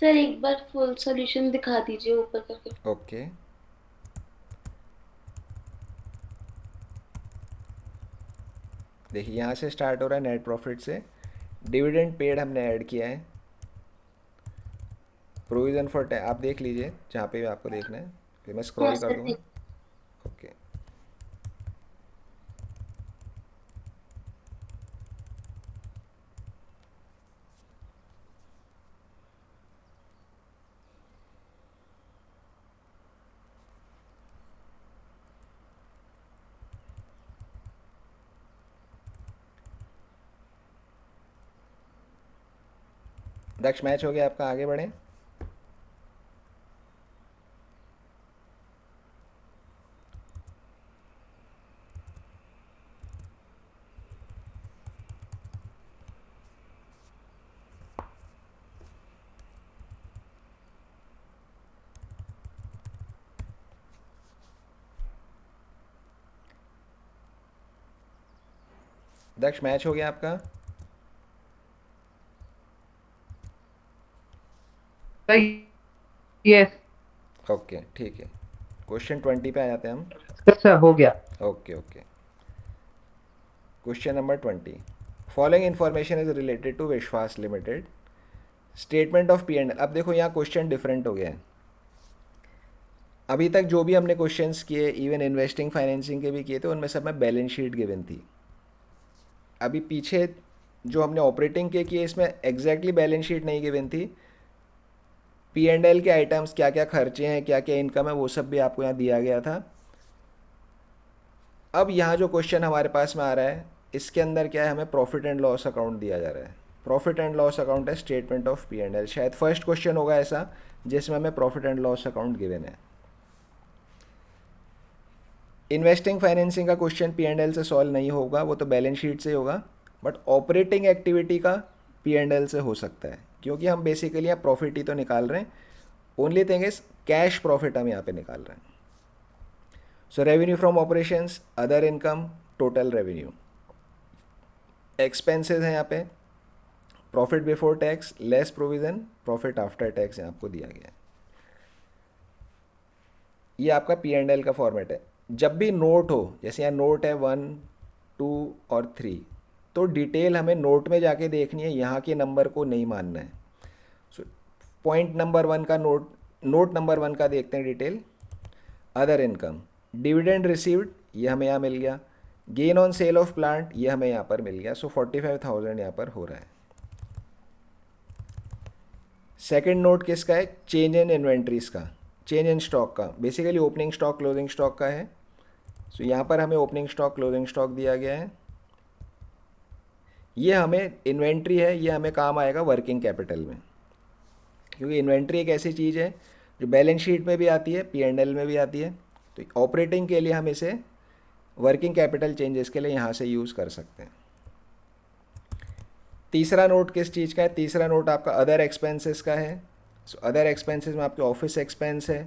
सर एक बार फुल सॉल्यूशन दिखा दीजिए ऊपर करके। ओके, देखिए यहाँ से स्टार्ट हो रहा है नेट प्रॉफिट से। डिविडेंड पेड हमने ऐड किया है। प्रोविज़न फॉर आप देख लीजिए जहाँ पे भी आपको देखना है, फिर मैं हाँ स्क्रॉल कर सर दूँगा। ओके, दक्ष मैच हो गया आपका, आगे बढ़ें। दक्ष मैच हो गया आपका। यस ओके ठीक है, क्वेश्चन 20 पे आ जाते हैं हम। सर, हो गया। Okay okay, question number 20। Following information is related to Vishwas limited. Statement of P and. अब देखो यहाँ क्वेश्चन डिफरेंट हो गया है। अभी तक जो भी हमने क्वेश्चंस किए, इवन इन्वेस्टिंग फाइनेंसिंग के भी किए थे, उनमें सब में बैलेंस शीट गिवन थी। अभी पीछे जो हमने ऑपरेटिंग के किए, इसमें एग्जैक्टली बैलेंस शीट नहीं गिवन थी। पी एंड एल के आइटम्स क्या क्या खर्चे हैं, क्या क्या इनकम है, वो सब भी आपको यहाँ दिया गया था। अब यहाँ जो क्वेश्चन हमारे पास में आ रहा है, इसके अंदर क्या है, हमें प्रॉफिट एंड लॉस अकाउंट दिया जा रहा है। प्रॉफिट एंड लॉस अकाउंट है statement of P and L. शायद फर्स्ट क्वेश्चन होगा ऐसा जिसमें हमें profit and loss account given है। इन्वेस्टिंग फाइनेंसिंग का क्वेश्चन पी एंड एल से सॉल्व नहीं होगा, वो तो बैलेंस शीट से ही होगा। बट ऑपरेटिंग एक्टिविटी का पी एंड एल से हो सकता है, क्योंकि हम बेसिकली यहाँ प्रॉफिट ही तो निकाल रहे हैं। Only thing is cash profit हम यहाँ पे निकाल रहे हैं। So revenue from operations, other income, total revenue. Expenses हैं यहाँ पे, profit before tax less provision, profit after tax यहाँ आपको दिया गया है। ये आपका पी एंड एल का फॉर्मेट है। जब भी नोट हो, जैसे यहाँ नोट है 1, 2 और 3, तो डिटेल हमें नोट में जाके देखनी है, यहाँ के नंबर को नहीं मानना है। सो पॉइंट नंबर 1 का नोट नंबर 1 का देखते हैं detail. Other income, dividend received, ये हमें यहाँ मिल गया। Gain on sale of plant, ये हमें यहाँ पर मिल गया। सो 45,000 यहाँ पर हो रहा है। सेकेंड नोट किसका है? चेंज इन इन्वेंट्रीज का, चेंज इन स्टॉक का। Basically opening stock closing stock का है। सो यहाँ पर हमें ओपनिंग स्टॉक क्लोजिंग स्टॉक दिया गया है। ये हमें इन्वेंट्री है, ये हमें काम आएगा वर्किंग कैपिटल में, क्योंकि इन्वेंट्री एक ऐसी चीज़ है जो बैलेंस शीट में भी आती है, पी एंड एल में भी आती है। तो ऑपरेटिंग के लिए हम इसे वर्किंग कैपिटल चेंजेस के लिए यहाँ से यूज़ कर सकते हैं। तीसरा नोट किस चीज़ का है? तीसरा नोट आपका अदर एक्सपेंसेस का है। सो अदर एक्सपेंसेस में आपके ऑफिस एक्सपेंस है,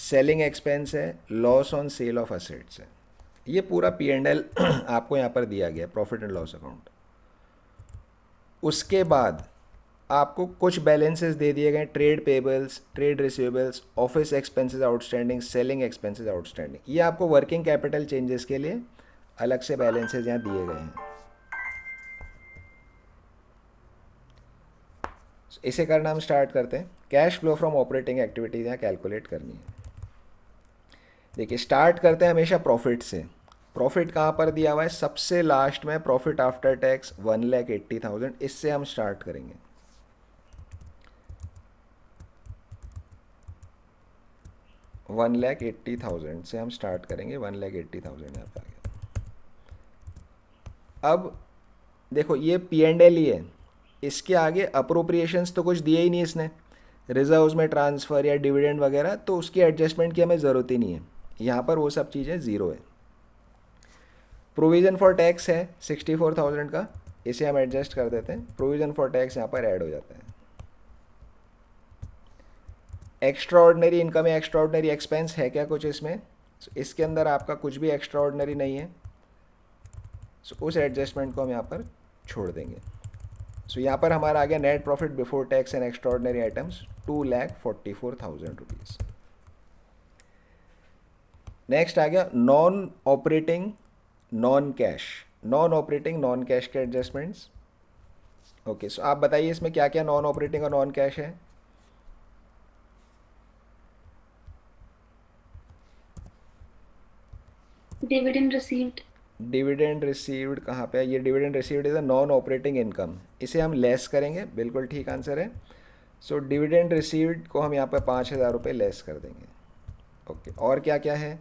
सेलिंग एक्सपेंस है, loss on sale of assets है। ये पूरा पी एंड एल आपको यहाँ पर दिया गया, प्रॉफिट एंड लॉस अकाउंट। उसके बाद आपको कुछ बैलेंसेस दे दिए गए, trade payables, trade receivables, office expenses outstanding, selling expenses outstanding. ये आपको वर्किंग कैपिटल चेंजेस के लिए अलग से बैलेंसेस यहाँ दिए गए हैं। इसे करना हम स्टार्ट करते हैं। Cash flow from operating activities यहाँ कैलकुलेट करनी है। देखिए स्टार्ट करते हैं हमेशा प्रॉफिट से। प्रॉफिट कहाँ पर दिया हुआ है? सबसे लास्ट में प्रॉफिट आफ्टर टैक्स 1,80,000, इससे हम स्टार्ट करेंगे। $1,80,000 से हम स्टार्ट करेंगे। 1,80,000 यहाँ पे आ गया। अब देखो ये पी एंड एल ही है, इसके आगे अप्रोप्रिएशंस तो कुछ दिए ही नहीं इसने, रिजर्व्स में ट्रांसफ़र या डिविडेंड वगैरह, तो उसकी एडजस्टमेंट की हमें ज़रूरत ही नहीं है। यहाँ पर वो सब चीज़ें ज़ीरो है। प्रोविज़न फॉर टैक्स है 64,000 का, इसे हम एडजस्ट कर देते हैं। प्रोविज़न फॉर टैक्स यहाँ पर ऐड हो जाता है। एक्स्ट्रा ऑर्डनरी इनकम या एक्स्ट्रा ऑर्डनरी एक्सपेंस है क्या कुछ इसमें? इसके अंदर आपका कुछ भी एक्स्ट्रा ऑर्डनरी नहीं है, उस एडजस्टमेंट को हम यहाँ पर छोड़ देंगे। यहाँ पर हमारा आ गया net profit before tax and extraordinary items 2,44,000 rupees. Next आ गया non operating non cash. Non operating non cash के एडजस्टमेंट्स। ओके, सो आप बताइए इसमें क्या क्या नॉन ऑपरेटिंग और नॉन कैश है? Dividend received. डिविडेंड रिसीव्ड कहाँ पे है? ये dividend received is a non operating income, इसे हम लेस करेंगे। बिल्कुल ठीक आंसर है। सो डिविडेंड रिसीव्ड को हम यहाँ पर 5,000 रुपये लेस कर देंगे। ओके, और क्या क्या है?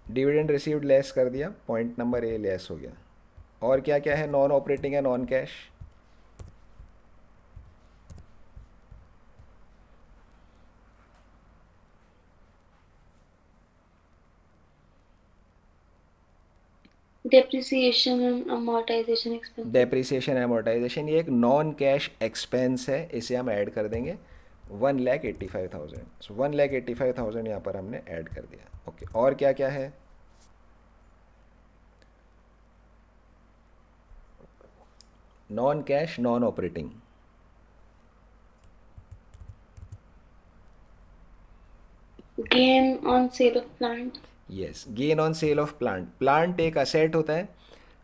डिविडेंड रिसीव्ड लेस कर दिया, पॉइंट नंबर ए लेस हो गया। और क्या क्या है नॉन ऑपरेटिंग है non cash? Depreciation and amortisation expense. Depreciation amortisation ये एक नॉन कैश एक्सपेंस है, इसे हम ऐड कर देंगे 1,85,000। सो 1,85,000 यहाँ पर हमने ऐड कर दिया। ओके, और क्या क्या है? Non cash non operating. Gain on sale of plant. Yes, gain on sale of plant. Plant एक असेट होता है,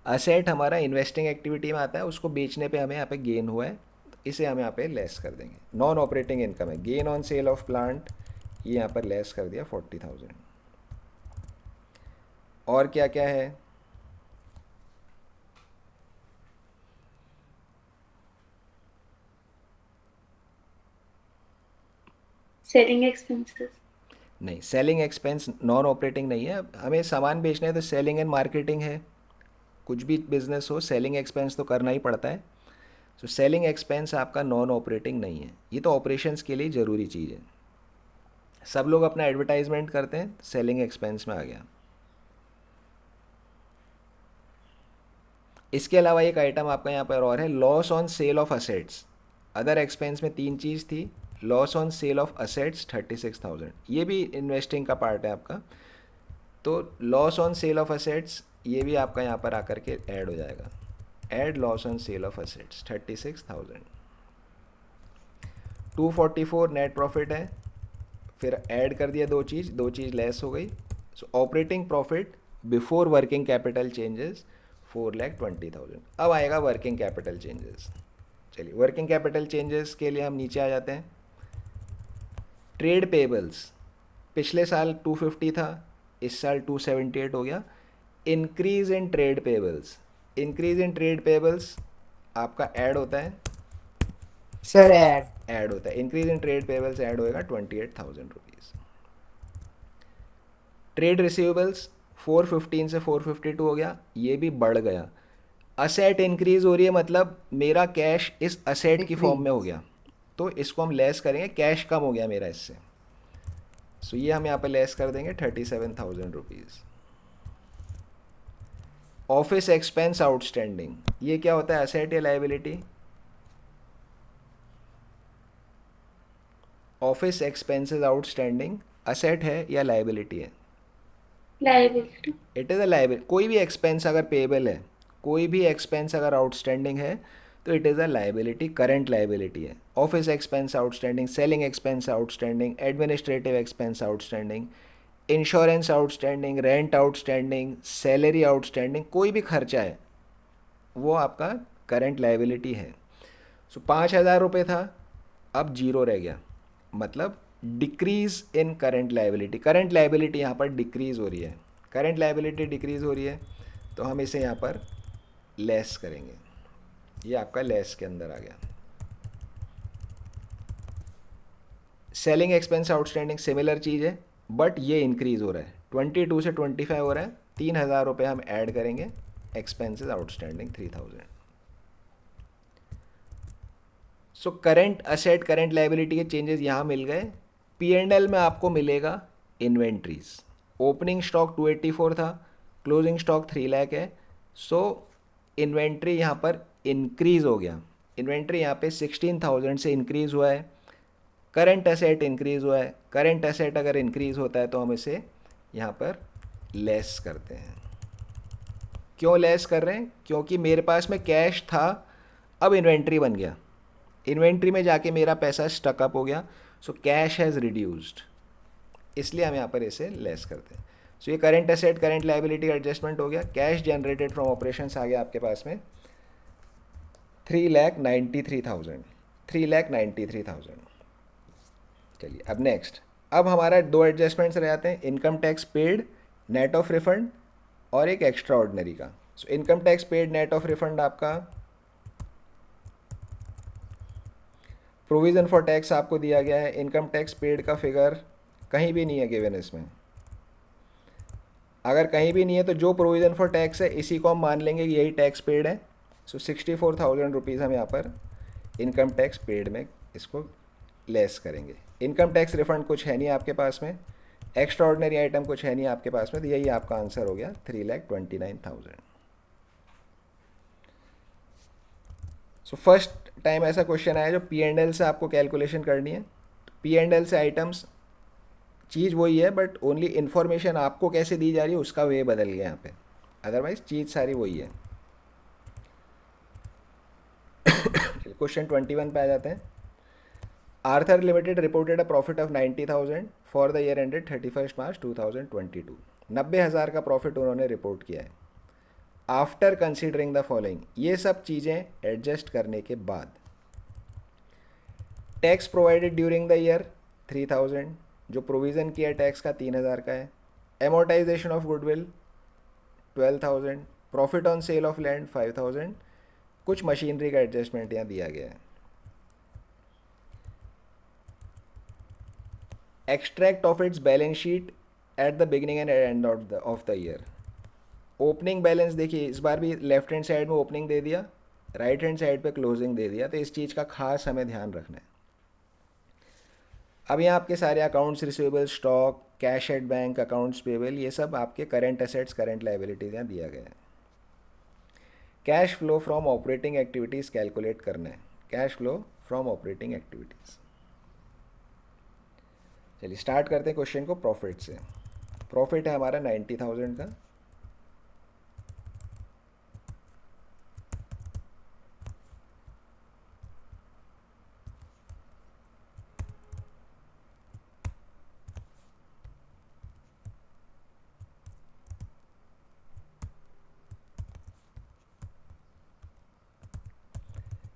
असेट हमारा इन्वेस्टिंग एक्टिविटी में आता है, उसको बेचने पे हमें यहाँ पे गेन हुआ है, तो इसे हम यहाँ पे लेस कर देंगे। नॉन ऑपरेटिंग इनकम है, gain on sale of plant, ये यहाँ पर लेस कर दिया 40,000। और क्या क्या है? Selling expenses. नहीं, सेलिंग एक्सपेंस नॉन ऑपरेटिंग नहीं है। हमें सामान बेचना है तो सेलिंग एंड मार्केटिंग है, कुछ भी बिजनेस हो सेलिंग एक्सपेंस तो करना ही पड़ता है। सो सेलिंग एक्सपेंस आपका नॉन ऑपरेटिंग नहीं है, ये तो ऑपरेशंस के लिए ज़रूरी चीज़ है। सब लोग अपना एडवर्टाइजमेंट करते हैं, सेलिंग एक्सपेंस में आ गया। इसके अलावा एक आइटम आपका यहाँ पर और है, loss on sale of assets. Other expense में तीन चीज़ थी, loss on sale of assets 36,000, ये भी इन्वेस्टिंग का पार्ट है आपका। तो loss on sale of assets ये भी आपका यहाँ पर आकर के ऐड हो जाएगा। Add loss on sale of assets 36,000। 244 net profit है, फिर ऐड कर दिया दो चीज़ लेस हो गई। सो operating profit before working capital changes 4,20,000। अब आएगा वर्किंग कैपिटल चेंजेस। चलिए वर्किंग कैपिटल चेंजेस के लिए हम नीचे आ जाते हैं। ट्रेड पेबल्स पिछले साल 250 था, इस साल 278 हो गया। Increase in trade payables, increase in trade payables आपका ऐड होता है सर ऐड होता है। Increase in trade payables add होएगा 28,000 रुपीज़। ट्रेड रिसीवेबल्स 415 से 452 हो गया, ये भी बढ़ गया। असेट इंक्रीज हो रही है, मतलब मेरा कैश इस असेट की फॉर्म में हो गया, तो इसको हम लेस करेंगे, कैश कम हो गया मेरा इससे। सो ये हम यहाँ पे लेस कर देंगे 37,000 रुपीज़। ऑफिस एक्सपेंस आउटस्टैंडिंग, ये क्या होता है, असेट या liability? Office expenses outstanding asset है या लाइबिलिटी है? Liability. It is a liability. कोई भी एक्सपेंस अगर पेबल है, कोई भी एक्सपेंस अगर आउटस्टैंडिंग है तो it is a liability, current liability है। Office expense outstanding, selling expense outstanding, administrative expense outstanding, insurance outstanding, rent outstanding, salary outstanding, कोई भी खर्चा है वो आपका करंट लाइबिलिटी है। सो 5,000 रुपये था, अब जीरो रह गया, मतलब decrease in current liability. Current liability यहाँ पर डिक्रीज हो रही है, करंट लाइबिलिटी डिक्रीज हो रही है, तो हम इसे यहाँ पर लेस करेंगे। ये आपका लेस के अंदर आ गया। सेलिंग एक्सपेंस आउटस्टैंडिंग सिमिलर चीज़ है, बट ये इंक्रीज हो रहा है, 22 से 25 हो रहा है, 3,000 रुपये हम ऐड करेंगे, expenses outstanding 3,000। So current asset current liability के चेंजेस यहाँ मिल गए। P&L में आपको मिलेगा इन्वेंट्रीज। ओपनिंग स्टॉक 284 था, क्लोजिंग स्टॉक 3 लाख है, सो इन्वेंट्री यहाँ पर इंक्रीज हो गया। इन्वेंट्री यहाँ पे 16,000 से इंक्रीज हुआ है। करंट असेट इंक्रीज हुआ है। करंट असेट अगर इंक्रीज होता है तो हम इसे यहाँ पर लेस करते हैं। क्यों लेस कर रहे हैं? क्योंकि मेरे पास में कैश था, अब इन्वेंट्री बन गया, इन्वेंट्री में जाके मेरा पैसा स्टकअप हो गया, सो कैश हैज़ रिड्यूस्ड, इसलिए हम यहाँ पर इसे लेस करते हैं। सो ये करंट एसेट करंट लाइबिलिटी का एडजस्टमेंट हो गया। कैश जनरेटेड फ्रॉम ऑपरेशंस आ गया आपके पास में 3,93,000, 3,93,000। चलिए अब नेक्स्ट, अब हमारा दो एडजस्टमेंट्स रह जाते हैं, income tax paid net of refund और एक एक्स्ट्रा ऑर्डिनरी का। So income tax paid net of refund आपका, प्रोविज़न फॉर टैक्स आपको दिया गया है, इनकम टैक्स पेड का फिगर कहीं भी नहीं है गिवन इसमें। अगर कहीं भी नहीं है तो जो प्रोविज़न फॉर टैक्स है इसी को हम मान लेंगे कि यही टैक्स पेड है। सो 64,000 रुपीज़ हम यहाँ पर इनकम टैक्स पेड में इसको लेस करेंगे। इनकम टैक्स रिफंड कुछ है नहीं आपके पास में, एक्स्ट्रा ऑर्डिनरी आइटम कुछ है नहीं आपके पास में, तो यही आपका आंसर हो गया 3,29,000। सो फर्स्ट टाइम ऐसा क्वेश्चन आया जो P&L से आपको कैलकुलेशन करनी है। P&L से आइटम्स चीज़ वही है, बट ओनली इन्फॉर्मेशन आपको कैसे दी जा रही है उसका वे बदल गया यहाँ पे, अदरवाइज चीज़ सारी वही है। क्वेश्चन 21 पे आ जाते हैं। Arthur limited reported a profit of 90,000 for the year ended 31 मार्च 2022। 90,000 का प्रॉफिट उन्होंने रिपोर्ट किया है। आफ्टर कंसिडरिंग द फॉलोइंग, ये सब चीज़ें एडजस्ट करने के बाद, tax provided during the year 3,000, जो प्रोविज़न किया टैक्स का 3,000 का है, amortization of goodwill 12,000, profit on sale of land 5,000, कुछ मशीनरी का एडजस्टमेंट यहाँ दिया गया है। Extract of its balance sheet at the beginning and end of the year. Opening balance देखिए, इस बार भी लेफ्ट हैंड साइड में ओपनिंग दे दिया, राइट हैंड साइड पे क्लोजिंग दे दिया, तो इस चीज़ का खास हमें ध्यान रखना है। अब यहाँ आपके सारे accounts receivable, stock, cash at bank, accounts payable, ये सब आपके करंट एसेट्स करंट लाइबिलिटीज यहाँ दिया गया है। Cash flow from operating activities calculate करना है, cash flow from operating activities. चलिए स्टार्ट करते हैं क्वेश्चन को प्रॉफिट से। प्रॉफिट है हमारा 90,000 का।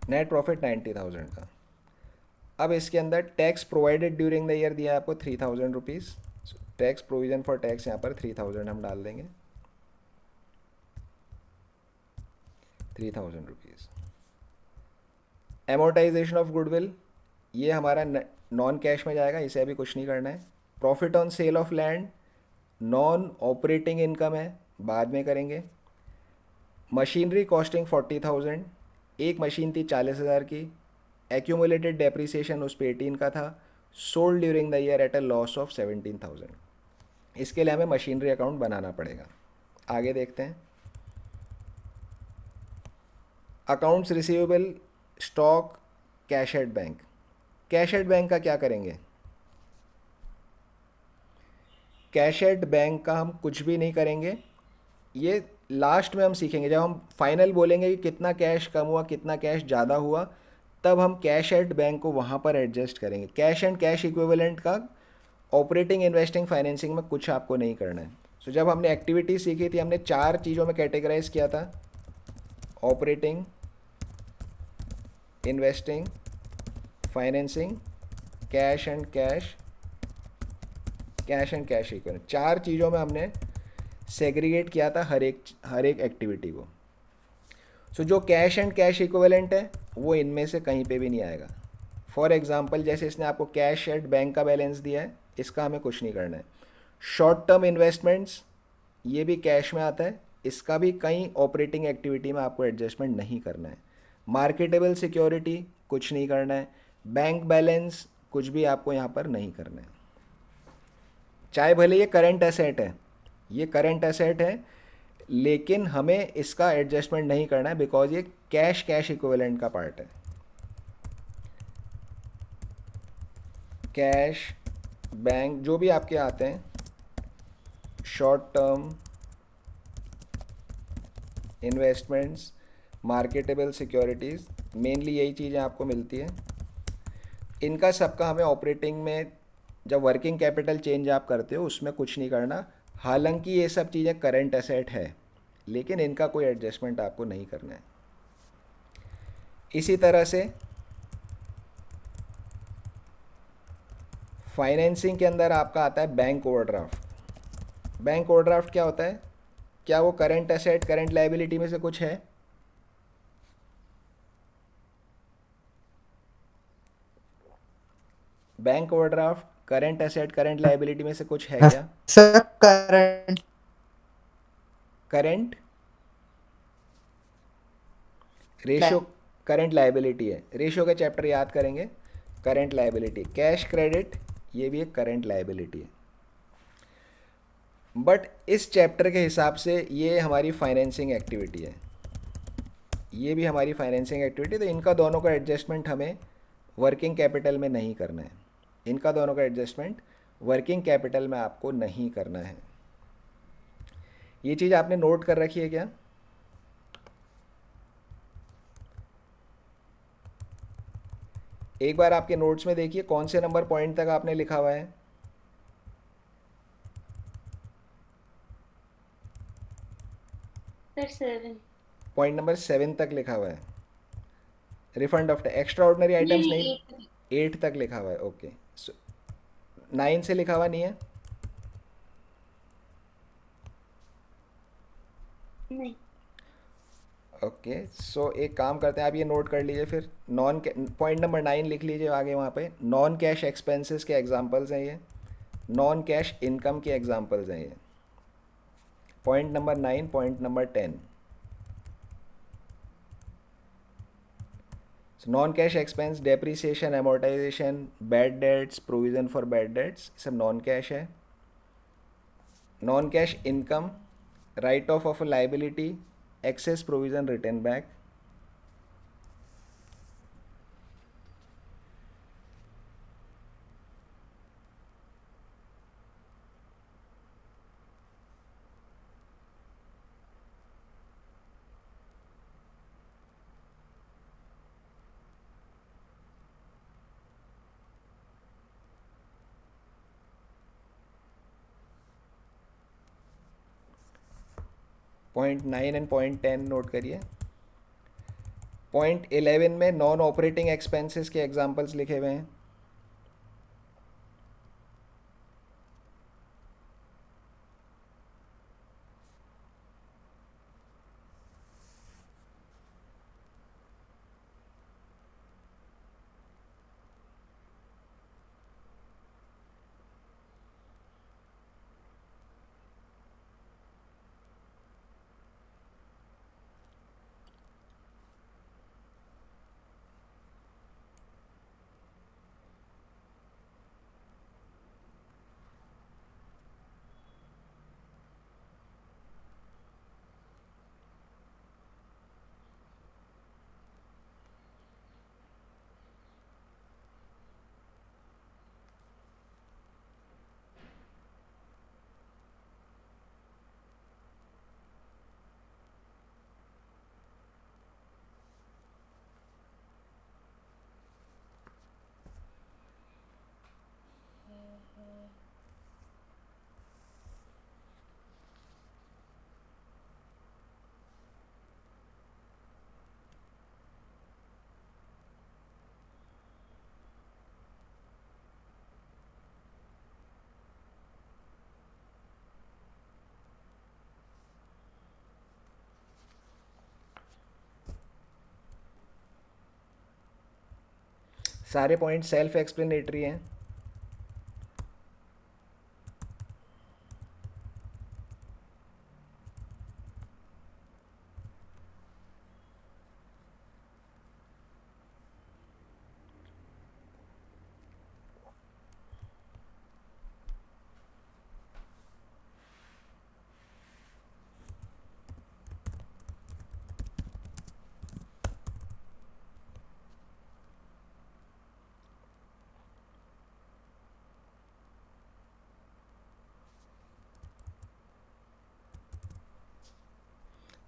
नेट प्रॉफिट 90,000 का। अब इसके अंदर tax provided during the year दिया है आपको 3,000 rupees. Tax provision for tax यहाँ पर 3,000 हम डाल देंगे, 3,000 रुपीज़। एमोटाइजेशन ऑफ गुडविल, ये हमारा नॉन कैश में जाएगा, इसे अभी कुछ नहीं करना है। Profit on sale of land non operating income है, बाद में करेंगे। मशीनरी कॉस्टिंग 40,000, एक मशीन थी 40,000 की। एक्यूमुलेटेड डेप्रिसिएशन उस पे 18 का था। Sold during the year at a loss of 17,000। इसके लिए हमें मशीनरी अकाउंट बनाना पड़ेगा, आगे देखते हैं। Accounts receivable, stock, cash at bank. Cash at bank का क्या करेंगे? कैश एट बैंक का हम कुछ भी नहीं करेंगे, ये लास्ट में हम सीखेंगे। जब हम फाइनल बोलेंगे कि कितना कैश कम हुआ, कितना कैश ज़्यादा हुआ, तब हम कैश एट बैंक को वहाँ पर एडजस्ट करेंगे। कैश एंड कैश इक्विवेलेंट का ऑपरेटिंग, इन्वेस्टिंग, फाइनेंसिंग में कुछ आपको नहीं करना है। सो जब हमने एक्टिविटी सीखी थी, हमने 4 चीज़ों में कैटेगराइज किया था: operating, investing, financing, cash and cash, cash and cash equivalent. 4 चीज़ों में हमने सेग्रीगेट किया था हर एक एक्टिविटी को। सो जो कैश एंड कैश इक्विवेलेंट है वो इनमें से कहीं पे भी नहीं आएगा। फॉर एग्जांपल, जैसे इसने आपको कैश एट बैंक का बैलेंस दिया है, इसका हमें कुछ नहीं करना है। शॉर्ट टर्म इन्वेस्टमेंट्स, ये भी कैश में आता है, इसका भी कहीं ऑपरेटिंग एक्टिविटी में आपको एडजस्टमेंट नहीं करना है। मार्केटेबल सिक्योरिटी, कुछ नहीं करना है। बैंक बैलेंस, कुछ भी आपको यहाँ पर नहीं करना है। चाहे भले ये करंट एसेट है, ये करंट एसेट है, लेकिन हमें इसका एडजस्टमेंट नहीं करना है, बिकॉज ये कैश कैश इक्विवेलेंट का पार्ट है। कैश, बैंक, जो भी आपके आते हैं, short term investments, marketable securities, mainly यही चीज़ें आपको मिलती है। इनका सबका हमें ऑपरेटिंग में, जब वर्किंग कैपिटल चेंज आप करते हो, उसमें कुछ नहीं करना। हालांकि ये सब चीज़ें करंट एसेट है, लेकिन इनका कोई एडजस्टमेंट आपको नहीं करना है। इसी तरह से फाइनेंसिंग के अंदर आपका आता है बैंक ओवरड्राफ्ट। बैंक ओवरड्राफ्ट क्या होता है? क्या वो करंट एसेट, करंट लायबिलिटी में से कुछ है? Bank overdraft current asset, current liability में से कुछ है क्या? Sir current current ratio current liability है। रेशियो का चैप्टर याद करेंगे। करंट लायबिलिटी, कैश क्रेडिट, ये भी एक करंट लायबिलिटी है। बट इस चैप्टर के हिसाब से ये हमारी फाइनेंसिंग एक्टिविटी है, ये भी हमारी फाइनेंसिंग एक्टिविटी। तो इनका दोनों का एडजस्टमेंट हमें वर्किंग कैपिटल में नहीं करना है। इनका दोनों का एडजस्टमेंट वर्किंग कैपिटल में आपको नहीं करना है। ये चीज़ आपने नोट कर रखी है क्या? एक बार आपके नोट्स में देखिए कौन से नंबर पॉइंट तक आपने लिखा हुआ है। सर 7। पॉइंट नंबर 7 तक लिखा हुआ है। Refund of extra ordinary items नहीं, नहीं, 8 तक लिखा हुआ है। ओके, 9 से लिखा हुआ नहीं है? नहीं। ओके, सो एक काम करते हैं, आप ये नोट कर लीजिए फिर। नॉन पॉइंट नंबर 9 लिख लीजिए आगे वहाँ पे। नॉन कैश एक्सपेंसेस के एग्जांपल्स हैं ये, नॉन कैश इनकम के एग्जांपल्स हैं ये। Point number 9, point number 10। Non cash expense, depreciation, amortization, bad debts, provision for bad debts, सब नॉन कैश है। Non cash income, write off a liability, excess provision return back. Point 9 and point 10 note करिए। Point 11 में non operating expenses के examples लिखे हुए हैं। सारे point self explanatory हैं।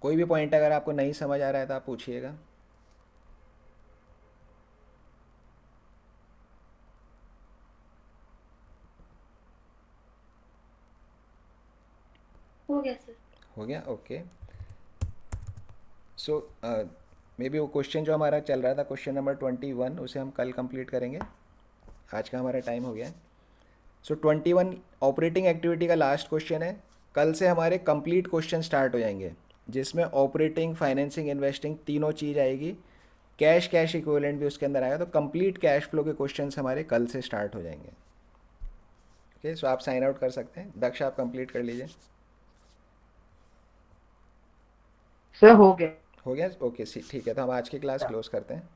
कोई भी पॉइंट अगर आपको नहीं समझ आ रहा है तो आप पूछिएगा। हो गया सर। हो गया, ओके। सो मे बी वो क्वेश्चन जो हमारा चल रहा था, क्वेश्चन नंबर 21, उसे हम कल कंप्लीट करेंगे। आज का हमारा टाइम हो गया है। सो 21 ऑपरेटिंग एक्टिविटी का लास्ट क्वेश्चन है। कल से हमारे कंप्लीट क्वेश्चन स्टार्ट हो जाएंगे, जिसमें ऑपरेटिंग, फाइनेंसिंग, इन्वेस्टिंग तीनों चीज़ आएगी। कैश इक्विवेलेंट भी उसके अंदर आएगा। तो कंप्लीट कैश फ्लो के क्वेश्चंस हमारे कल से स्टार्ट हो जाएंगे। ओके, सो आप साइन आउट कर सकते हैं। दक्ष, आप कंप्लीट कर लीजिए। सर हो गया। हो गया, ओके, ठीक है। तो हम आज की क्लास क्लोज करते हैं।